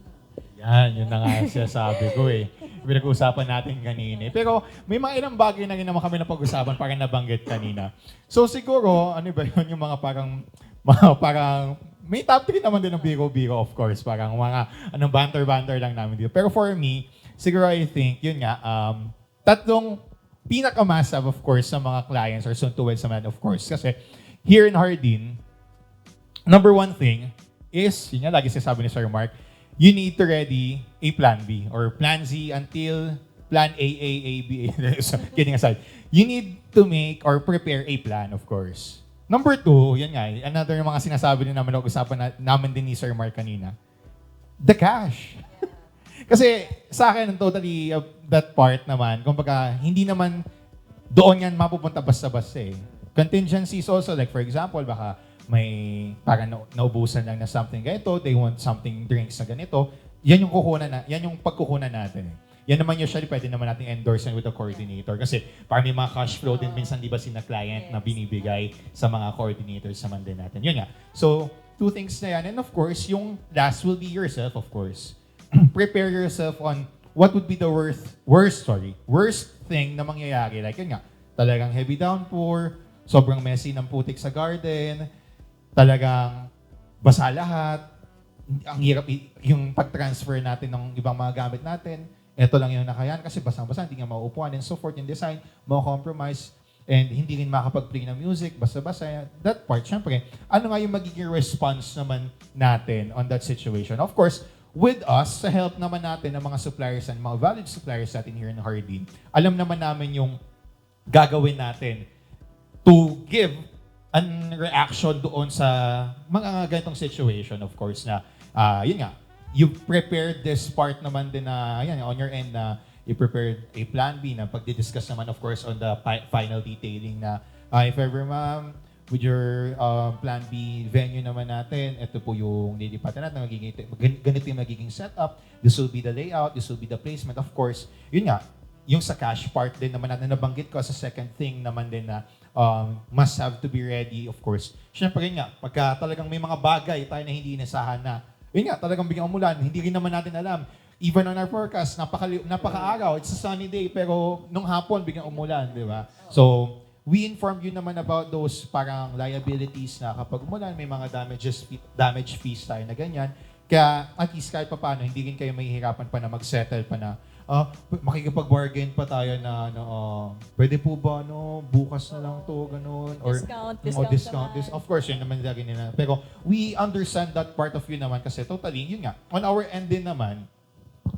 Yan, yun na nga siya sabi ko eh. Pinag-uusapan natin kanina. Pero may mga ilang bagay na rin naman kami napag-usapan parang nabanggit kanina. So siguro, ano ba yun, yung mga parang may top 3 naman din ng biro-biro, of course. Parang mga banter-banter lang namin dito. Pero for me, siguro I think, yun nga, tatlong pinaka-must-have, of course, sa mga clients or soon-to-weds naman, of course. Kasi here in Hardin, number one thing is, yun nga, lagi sinasabi ni Sir Mark, you need to ready a plan B or plan Z until plan A, B, A. So, kidding aside. You need to make or prepare a plan, of course. Number 2, yan nga, another yung mga sinasabi din namin, usapan namin din ni Sir Mark kanina, the cash. Kasi sa akin, totally that part naman, kumbaga, hindi naman doon yan mapupunta basta-basta eh. Contingencies also, like for example, baka may parang naubusan lang na something ganito, they want something drinks na ganito, yan yung pagkukunan natin. Yan naman usually pwede naman natin endorse with the coordinator kasi parang may mga cash flow din minsan, di ba, sina client na binibigay sa mga coordinators naman din natin. Yun nga. So, two things na yan. And of course, yung last will be yourself, of course. Prepare yourself on what would be the worst thing na mangyayari. Like yun nga, talagang heavy downpour, sobrang messy ng putik sa garden, talagang basa lahat, ang hirap yung pag-transfer natin ng ibang mga gamit natin, ito lang yung nakayan kasi basang-basa, hindi nga mauupuan and so forth. Yung design, compromise and hindi rin makapag-play ng music, basta-basta. That part, syempre, ano nga yung magiging response naman natin on that situation? Of course, with us, sa help naman natin ng mga suppliers and mga valid suppliers natin here in Hardin, alam naman namin yung gagawin natin to give an reaction doon sa mga ganitong situation, of course, na yun nga, you prepared this part naman din na, yan, on your end na you prepared a plan B na pagdi-discuss naman, of course, on the final detailing na, if ever, ma'am, with your plan B venue naman natin, ito po yung lilipatan natin, ganito yung magiging setup, this will be the layout, this will be the placement. Of course, yun nga, yung sa cash part din naman natin, nabanggit ko sa second thing naman din na must have to be ready, of course. Siyempre nga, pagka talagang may mga bagay tayo na hindi inasahan na, yun nga, talagang biglang umulan, hindi rin naman natin alam. Even on our forecast, napaka-araw, it's a sunny day, pero nung hapon, biglang umulan, di ba? So, we informed you naman about those parang liabilities na kapag umulan, may mga damage fees tayo na ganyan. Kaya at least kahit pa paano, hindi rin kayo mahihirapan pa na mag-settle pa na makikipag-bargain pa tayo na pwede po ba bukas na lang to, ganun, or discount this. Of course, yun naman lagi nila. Pero we understand that part of you naman kasi totally, yun nga, on our end din naman,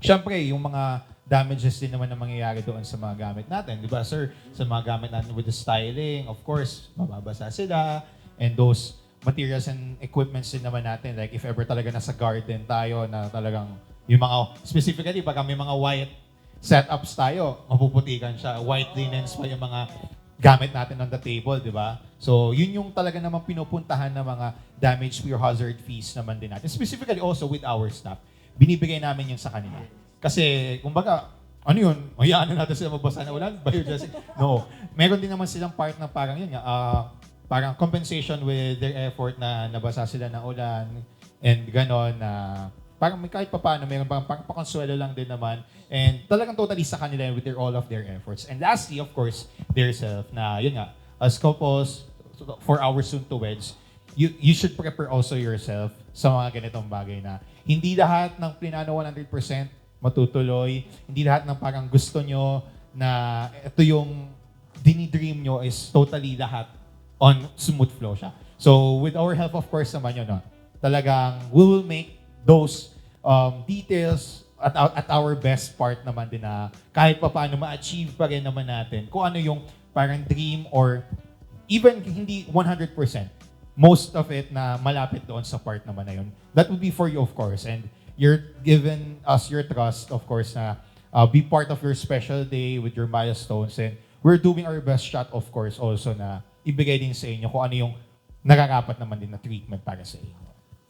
syempre, yung mga damages din naman na mangyayari doon sa mga gamit natin. Di ba, sir? Sa mga gamit natin with the styling, of course, mababasa sila. And those materials and equipments din naman natin. Like, if ever talaga nasa garden tayo na talagang, yung mga, specifically, pag may mga white setups tayo, mapuputikan siya. White linens pa yung mga gamit natin on the table, di ba? So, yun yung talaga namang pinupuntahan ng mga damage or hazard fees naman din natin. Specifically also with our staff. Binibigay namin yung sa kanila. Kasi, kumbaga, ano yun? Hayaan na natin sila magbasa na ulan? No. Meron din naman silang part na parang yun nga, parang compensation with their effort na nabasa sila ng ulan and gano'n na parang may kahit pa paano, meron parang pakonsuelo lang din naman and talagang totally sa kanila with all of their efforts. And lastly, of course, their self na yun nga, as couples, for our soon-to-weds, you should prepare also yourself sa mga ganitong bagay na hindi lahat ng plinano 100% matutuloy. Hindi lahat ng parang gusto nyo na ito yung dinidream nyo is totally lahat on smooth flow siya. So with our help, of course, naman yun, talagang we will make those details at our best part naman din na kahit pa paano ma-achieve pa rin naman natin kung ano yung parang dream or even hindi 100%. Most of it na malapit doon sa part naman na yun. That would be for you, of course. And you're given us your trust, of course, na be part of your special day with your milestones. And we're doing our best shot, of course, also na ibigay din sa inyo kung ano yung nararapat naman din na treatment para sa inyo.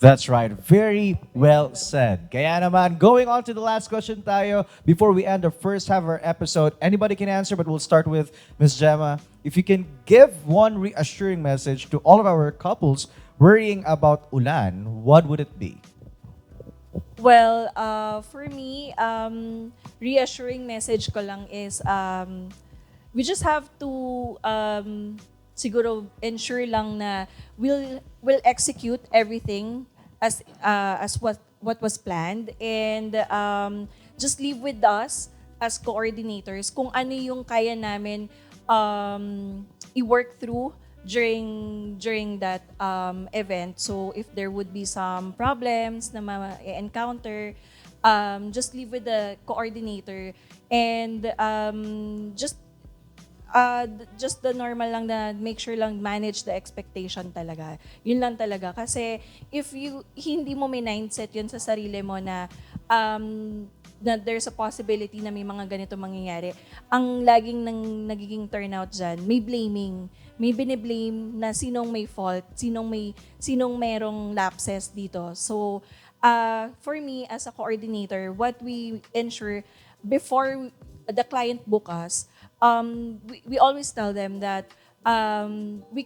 That's right. Very well said. Kaya naman, going on to the last question tayo before we end the first half of our episode. Anybody can answer, but we'll start with Ms. Gemma. If you can give one reassuring message to all of our couples worrying about ulan, what would it be? Well, for me, reassuring message ko lang is we just have to siguro ensure lang na we'll execute everything as what was planned and just leave with us as coordinators kung ano yung kaya namin i-work through during that event. So if there would be some problems na ma-encounter, just leave with the coordinator and just the normal lang na make sure lang manage the expectation talaga. Yun lang talaga. Kasi if hindi mo may mindset yun sa sarili mo na there's a possibility na may mga ganito mangyayari, ang laging nagiging turnout dyan, may blaming. may biniblame na sinong may fault, sinong merong lapses dito. So, for me as a coordinator, what we ensure before the client book us, we always tell them that we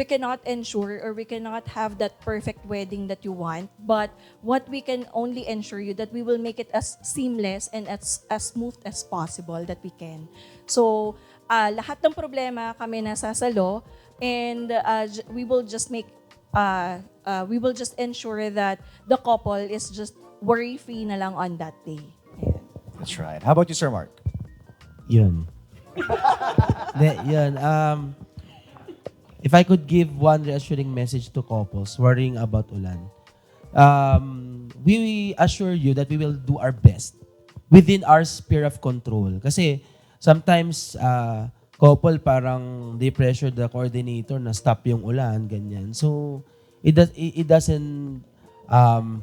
cannot ensure or we cannot have that perfect wedding that you want, but what we can only ensure you that we will make it as seamless and as smooth as possible that we can. So lahat ng problema kami nasasalo, and we will just ensure that the couple is just worry-free na lang on that day. Ayan. That's right. How about you, Sir Mark? Yun. Yun. If I could give one reassuring message to couples worrying about ulan, we assure you that we will do our best within our sphere of control. Kasi sometimes, couple parang they pressure the coordinator na stop yung ulan, ganyan. So, it doesn't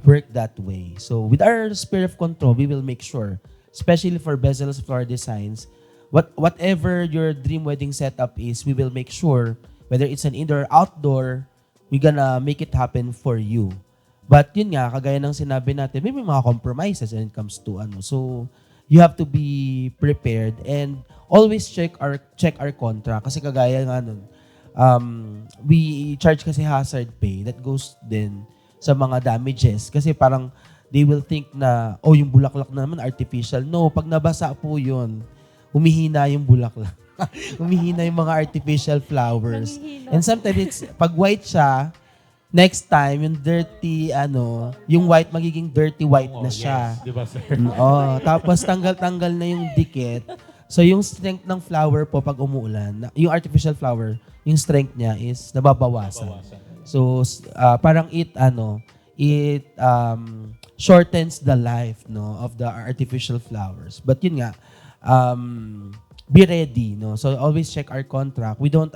work that way. So, with our sphere of control, we will make sure, especially for Bezel's Flower Designs, whatever your dream wedding setup is, we will make sure, whether it's an indoor or outdoor, we're gonna make it happen for you. But yun nga, kagaya ng sinabi natin, may mga compromises when it comes to ano. So, you have to be prepared and always check our contract. Kasi kagaya nga nun, we charge kasi hazard pay that goes din sa mga damages. Kasi parang they will think na, yung bulaklak na naman artificial. No, pag nabasa po yun, humihina yung bulaklak. Humihina yung mga artificial flowers. Nanghihina. And sometimes it's, pag white siya, next time, yung dirty, yung white, magiging dirty white na siya. Yes, di ba, sir? Tapos tanggal-tanggal na yung dikit. So yung strength ng flower po pag umuulan, yung artificial flower, yung strength niya is nababawasan. So parang it shortens the life of the artificial flowers. But yun nga, be ready, no? So always check our contract. We don't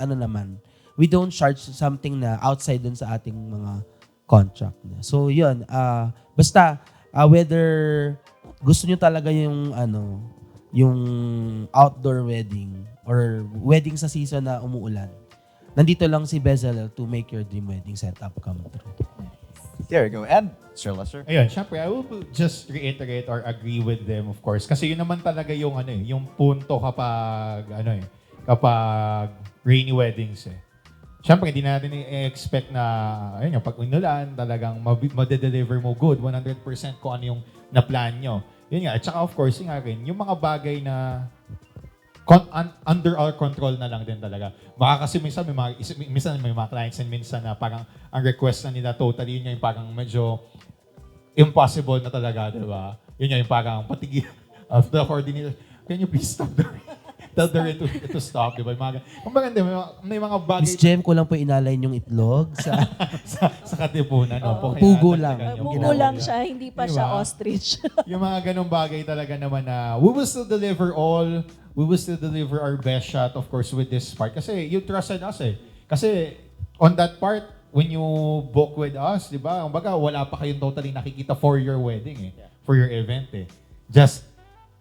we don't charge something na outside dun sa ating mga contract na. So yun, basta whether gusto nyo talaga yung yung outdoor wedding or wedding sa season na umuulan, nandito lang si Bezalel to make your dream wedding setup come true. There you go. And Sir Lester? Ayun, syempre, I will just reiterate or agree with them, of course. Kasi yun naman talaga yung yung punto kapag kapag rainy weddings eh. Syempre, hindi natin i-expect na ayun, pag inulan, talagang ma-deliver mo good 100% kung ano yung na-plan nyo. Yun nga, at saka of course, yung mga bagay na under our control na lang din talaga. Baka kasi minsan may mga clients and minsan na parang ang request na nila totally yun yung parang medyo impossible na talaga, di ba? Yun yung parang patigil of the coordinator. Can you please stop the tell the rain to stop, di ba? May mga bagay Miss Jem, ko lang po inalay yung itlog sa sa katipunan. No? Pugo lang. Yung Buko lang siya, hindi pa siya Diba? ostrich. Yung mga ganong bagay talaga naman na we will still deliver all, we will still deliver our best shot, of course, with this part. Kasi you trusted us eh. Kasi on that part, when you book with us, di ba? Kumbaga, wala pa kayong totally nakikita for your wedding eh. For your event eh. Just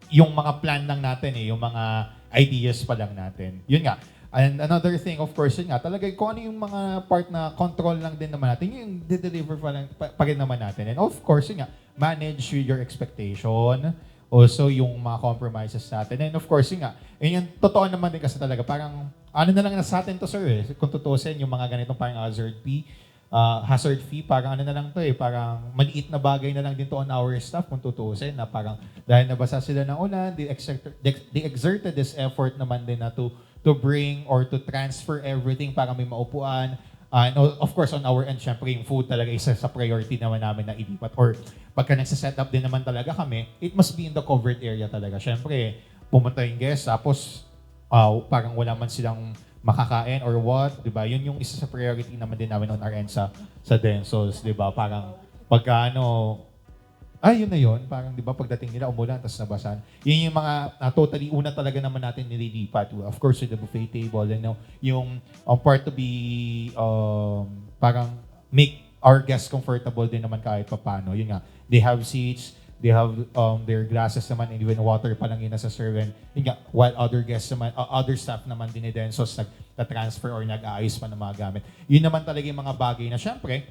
yung mga plan lang natin eh. Yung mga ideas pa lang natin. Yun nga. And another thing, of course, yun nga, talaga kung ano yung mga part na control lang din naman natin, yung de-deliver pa rin naman natin. And of course, yun nga, manage with your expectation, also yung mga compromises natin. And of course, yun nga, yun yung totoo naman din kasi talaga, parang, ano na lang na sa atin to, sir, eh. Kung tutusin, yung mga ganitong parang hazard fee, parang ano na lang to eh, parang maliit na bagay na lang din to on our staff kung tutusin, na parang dahil nabasa sila ng ulan, they exerted this effort naman din na to bring or to transfer everything para may maupuan. And of course, on our end, syempre yung food talaga isa sa priority naman namin na ilipat. Or pagka nagsa-set up din naman talaga kami, it must be in the covered area talaga. Syempre, pumunta yung guest, tapos parang wala man silang makakain or what, di ba? Yun yung isa sa priority naman din namin on our end sa Densos, di ba? Parang pagka yun na yun. Parang, di ba, pagdating nila, umulan, tapos nabasan. Yun yung mga totally una talaga naman natin nililipat. Of course, with the buffet table, and yung part to be, parang make our guests comfortable din naman kahit papano. Yun nga, they have seats, they have their glasses naman, and even water pa lang yun nasa serve. And yun nga, while other guests naman, other staff naman din ni Densos nag-transfer or nag-aayos pa ng mga gamit. Yun naman talaga yung mga bagay na syempre,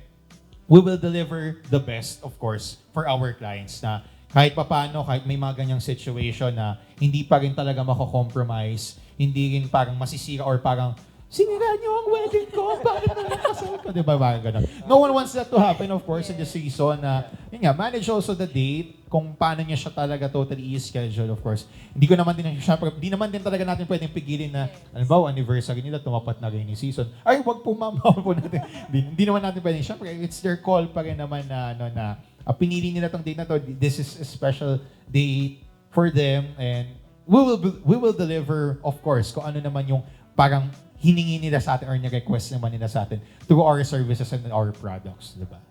we will deliver the best, of course, for our clients na kahit papano, kahit may mga ganyang situation na hindi pa rin talaga mako-compromise, hindi rin parang masisira or parang sinira niyo ang wedding ko, bakit na nakasal ko? Diba, parang ganun. No one wants that to happen, of course, in the season na, yun nga, manage also the date, kung paano niya siya talaga totally i-schedule, of course. Hindi ko naman din, syempre, hindi naman din talaga natin pwedeng pigilin na, halimbawa, anniversary nila, tumapat na rainy season. Ay, wag po ma'am, wag po natin. Hindi naman natin pwedeng, syempre, it's their call pa rin naman na, pinili nila tong date na to. This is a special date for them, and we will deliver, of course, kung ano naman yung parang hiningi nila sa atin or ni-request naman nila sa atin through our services and our products, di ba?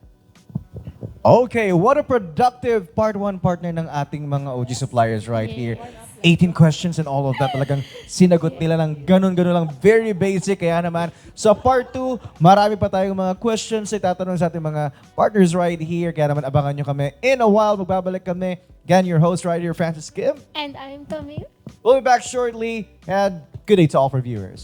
Okay, what a productive part 1 partner ng ating mga OG suppliers right here. 18 questions and all of that. Talagang sinagot nila ng ganun-ganun lang. Very basic. Kaya naman, sa part 2, marami pa tayong mga questions na itatanong sa ating mga partners right here. Kaya naman, abangan nyo kami. In a while, magbabalik kami. Again, your host right here, Francis Kim. And I'm Camille. We'll be back shortly. And good day to all for viewers.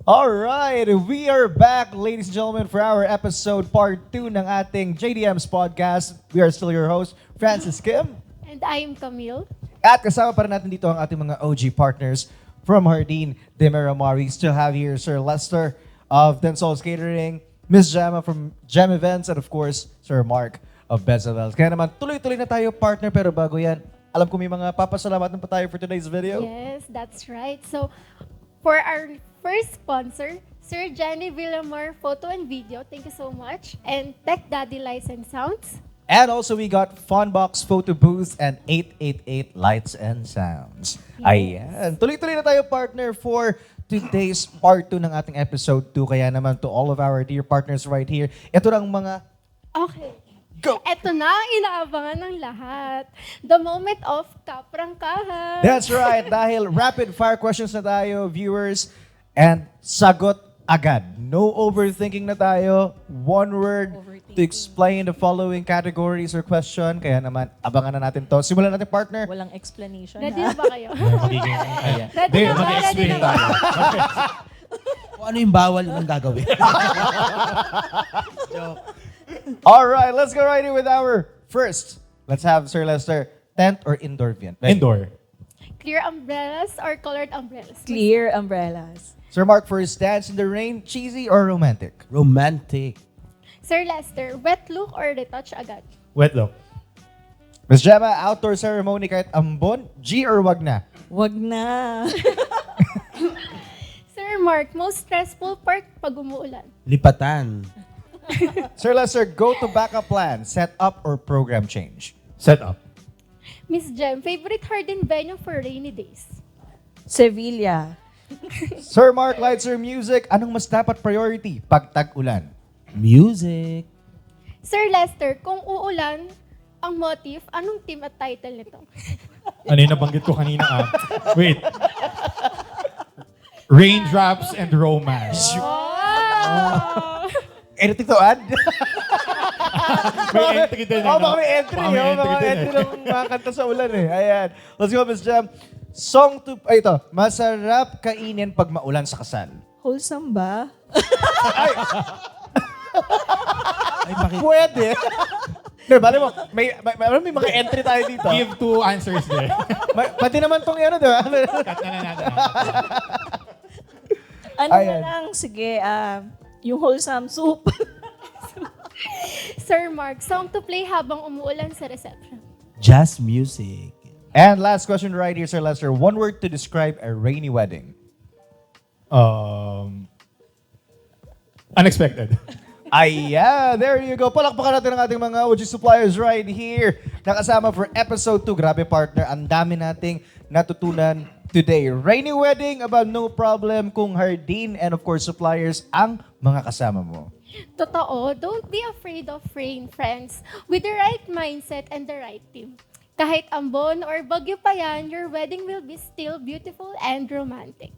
All right, we are back, ladies and gentlemen, for our episode part 2 ng ating JDM's podcast. We are still your host, Francis Kim. And I'm Camille. At kasama pa rin natin dito ang ating mga OG partners from Hardin de Miramar. We still have here Sir Lester of Densol's Catering, Miss Gemma from Gem Events, and of course, Sir Mark of Bezabels. Kaya naman, tuloy-tuloy na tayo, partner, pero bago yan, alam ko may mga papasalamatan pa tayo for today's video. Yes, that's right. So, for our first sponsor, Sir Jenny Villamor Photo and Video, thank you so much. And Tech Daddy Lights and Sounds. And also we got Funbox Photo Booth and 888 Lights and Sounds. Ayan. Tuloy-tuloy na tayo, partner, for today's part 2 ng ating episode 2. Kaya naman to all of our dear partners right here, ito lang mga Okay. go! Ito na ang inaabangan ng lahat. The moment of kaprangkahan. That's right. Dahil rapid fire questions na tayo, viewers, and sagot agad. No overthinking na tayo. One word to explain the following categories or question. Kaya naman, abangan na natin to. Simulan natin, partner. Walang explanation. Ready ha? na ba kayo? Magiging, Ready na ba? Ready mag-explain na ba? tayo. Kung ano yung bawal, yun ang gagawin. All right, let's go right in with our first. Let's have Sir Lester, tent or indoor event? Indoor. Clear umbrellas or colored umbrellas? Clear umbrellas. Sir Mark, first dance in the rain, cheesy or romantic? Romantic. Sir Lester, wet look or retouch agad? Wet look. Miss Gemma, outdoor ceremony kahit ambon, G or wag na? Wag na. Sir Mark, most stressful part pag umuulan? Lipatan. Sir Lester, go to backup plan, set up or program change? Set up. Miss Jem, favorite Hardin venue for rainy days? Sevilla. Sir Mark, lights or music, anong mas dapat priority pag tag-ulan? Music. Sir Lester, kung uulan ang motif, anong team at title nito? Ano yung nabanggit ko kanina Wait. Raindrops and Romance. Wow! Anything to add? May entry din. Oh, baka may entry. Baka may Baka entry din, entry ng mga kanta sa ulan eh. Ayan. Let's go, Miss Jam. Song to... Ay, ito. Masarap kainin pag maulan sa kasal. Wholesome ba? Ay, bakit? Pwede. Hindi, bali mo, may mga entry tayo dito. Give 2 answers there. Pati naman tong ano, di ba? Cut na natin. Ano Ayan. na lang, sige, yung wholesome soup. Sir Mark, song to play habang umuulan sa reception? Jazz music. And last question right here, Sir Lester. One word to describe a rainy wedding. Unexpected. Ayan, there you go. Palakpakan natin ang ating mga OG suppliers right here. Nakasama for episode 2. Grabe, partner. Ang dami nating natutunan today. Rainy wedding about no problem kung Hardin and of course suppliers ang mga kasama mo. Totoo, don't be afraid of rain, friends. With the right mindset and the right team. Kahit ambon or bagyo pa yan, your wedding will be still beautiful and romantic.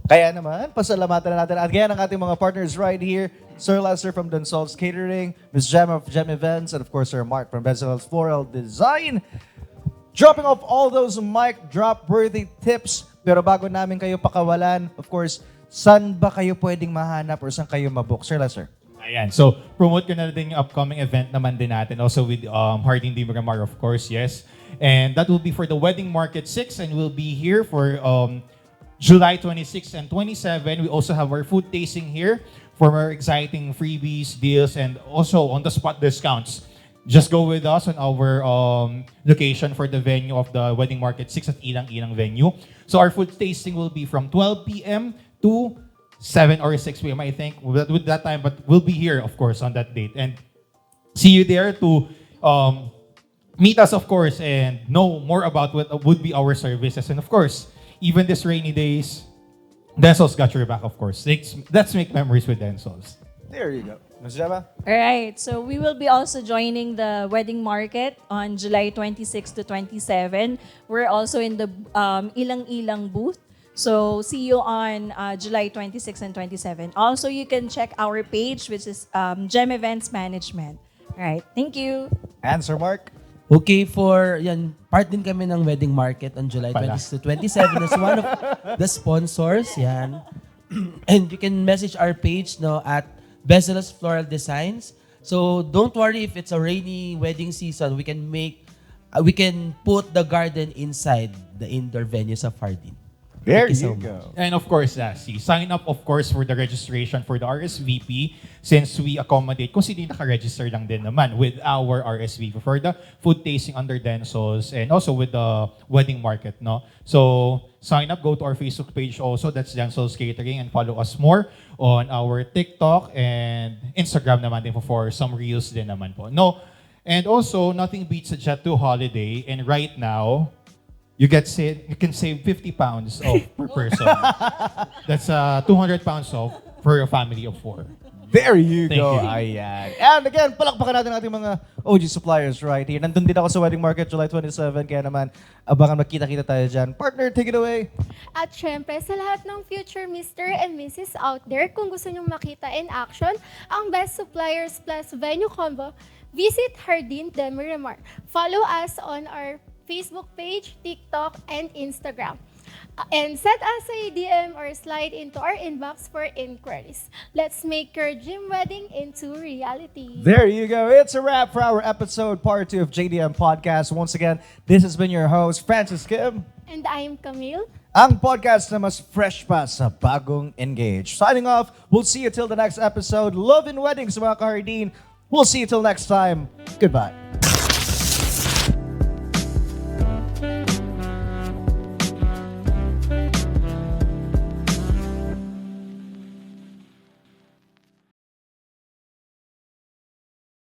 Kaya naman, pasalamatan na natin again ang ating mga partners right here. Sir Lester from Donsol's Catering, Ms. Gemma of Gem Events, and of course Sir Mark from Bezalel's Floral Design. Dropping off all those mic drop worthy tips. Pero bago namin kayo pakawalan, of course, saan ba kayo pwedeng mahanap or saan kayo mabook? Sir Lester. Ayan. So, promote ko na din yung upcoming event naman din natin. Also with Harding Di Miramar, of course, yes. And that will be for the Wedding Market 6 and we'll be here for July 26 and 27. We also have our food tasting here for our exciting freebies, deals, and also on-the-spot discounts. Just go with us on our location for the venue of the Wedding Market 6 at Ilang Ilang venue. So our food tasting will be from 12 p.m. to 7 or 6 p.m. I think with that time, but we'll be here, of course, on that date. And see you there to meet us, of course, and know more about what would be our services. And of course, even this rainy days, Densol's got your back, of course. Let's make memories with Densol's. There you go. Ms. Gemma? Alright, so we will be also joining the wedding market on July 26 to 27. We're also in the Ilang Ilang booth. So see you on July 26 and 27. Also, you can check our page, which is Gem Events Management. Alright, thank you. And Sir Mark? Okay, for yan, part din kami ng wedding market on July Pala. 20 to 27 as one of the sponsors. Yan. And you can message our page no at Bezalel's Floral Designs. So don't worry if it's a rainy wedding season. We can put the garden inside the indoor venues of Hardin. There Thank you so you go. And of course, sign up, of course, for the registration for the RSVP since we accommodate kung sino yung naka-register lang din naman with our RSVP for the food tasting under Densol's and also with the wedding market, no? So, sign up, go to our Facebook page also, that's Densol's Catering, and follow us more on our TikTok and Instagram naman din for some reels din naman po. No? And also, nothing beats a Jet2 holiday, and right now, you can save 50 pounds off per person. That's 200 pounds off for a family of 4. There you Thank go. you. Ayan. And again, palakpakan natin ating mga OG suppliers right here. Nandun din ako sa Wedding Market July 27. Kaya naman, abangan magkita-kita tayo dyan. Partner, take it away. At syempre, sa lahat ng future Mr. and Mrs. out there, kung gusto nyong makita in action ang Best Suppliers Plus Venue Combo, visit Hardin de Miramar. Follow us on our Facebook page, TikTok, and Instagram. And send us a DM or slide into our inbox for inquiries. Let's make your dream wedding into reality. There you go. It's a wrap for our episode, part 2 of JDM Podcast. Once again, this has been your host, Francis Kim. And I'm Camille. Ang podcast na mas fresh pa sa bagong Engage. Signing off, we'll see you till the next episode. Love in weddings, mga ka-Hardin. We'll see you till next time. Goodbye.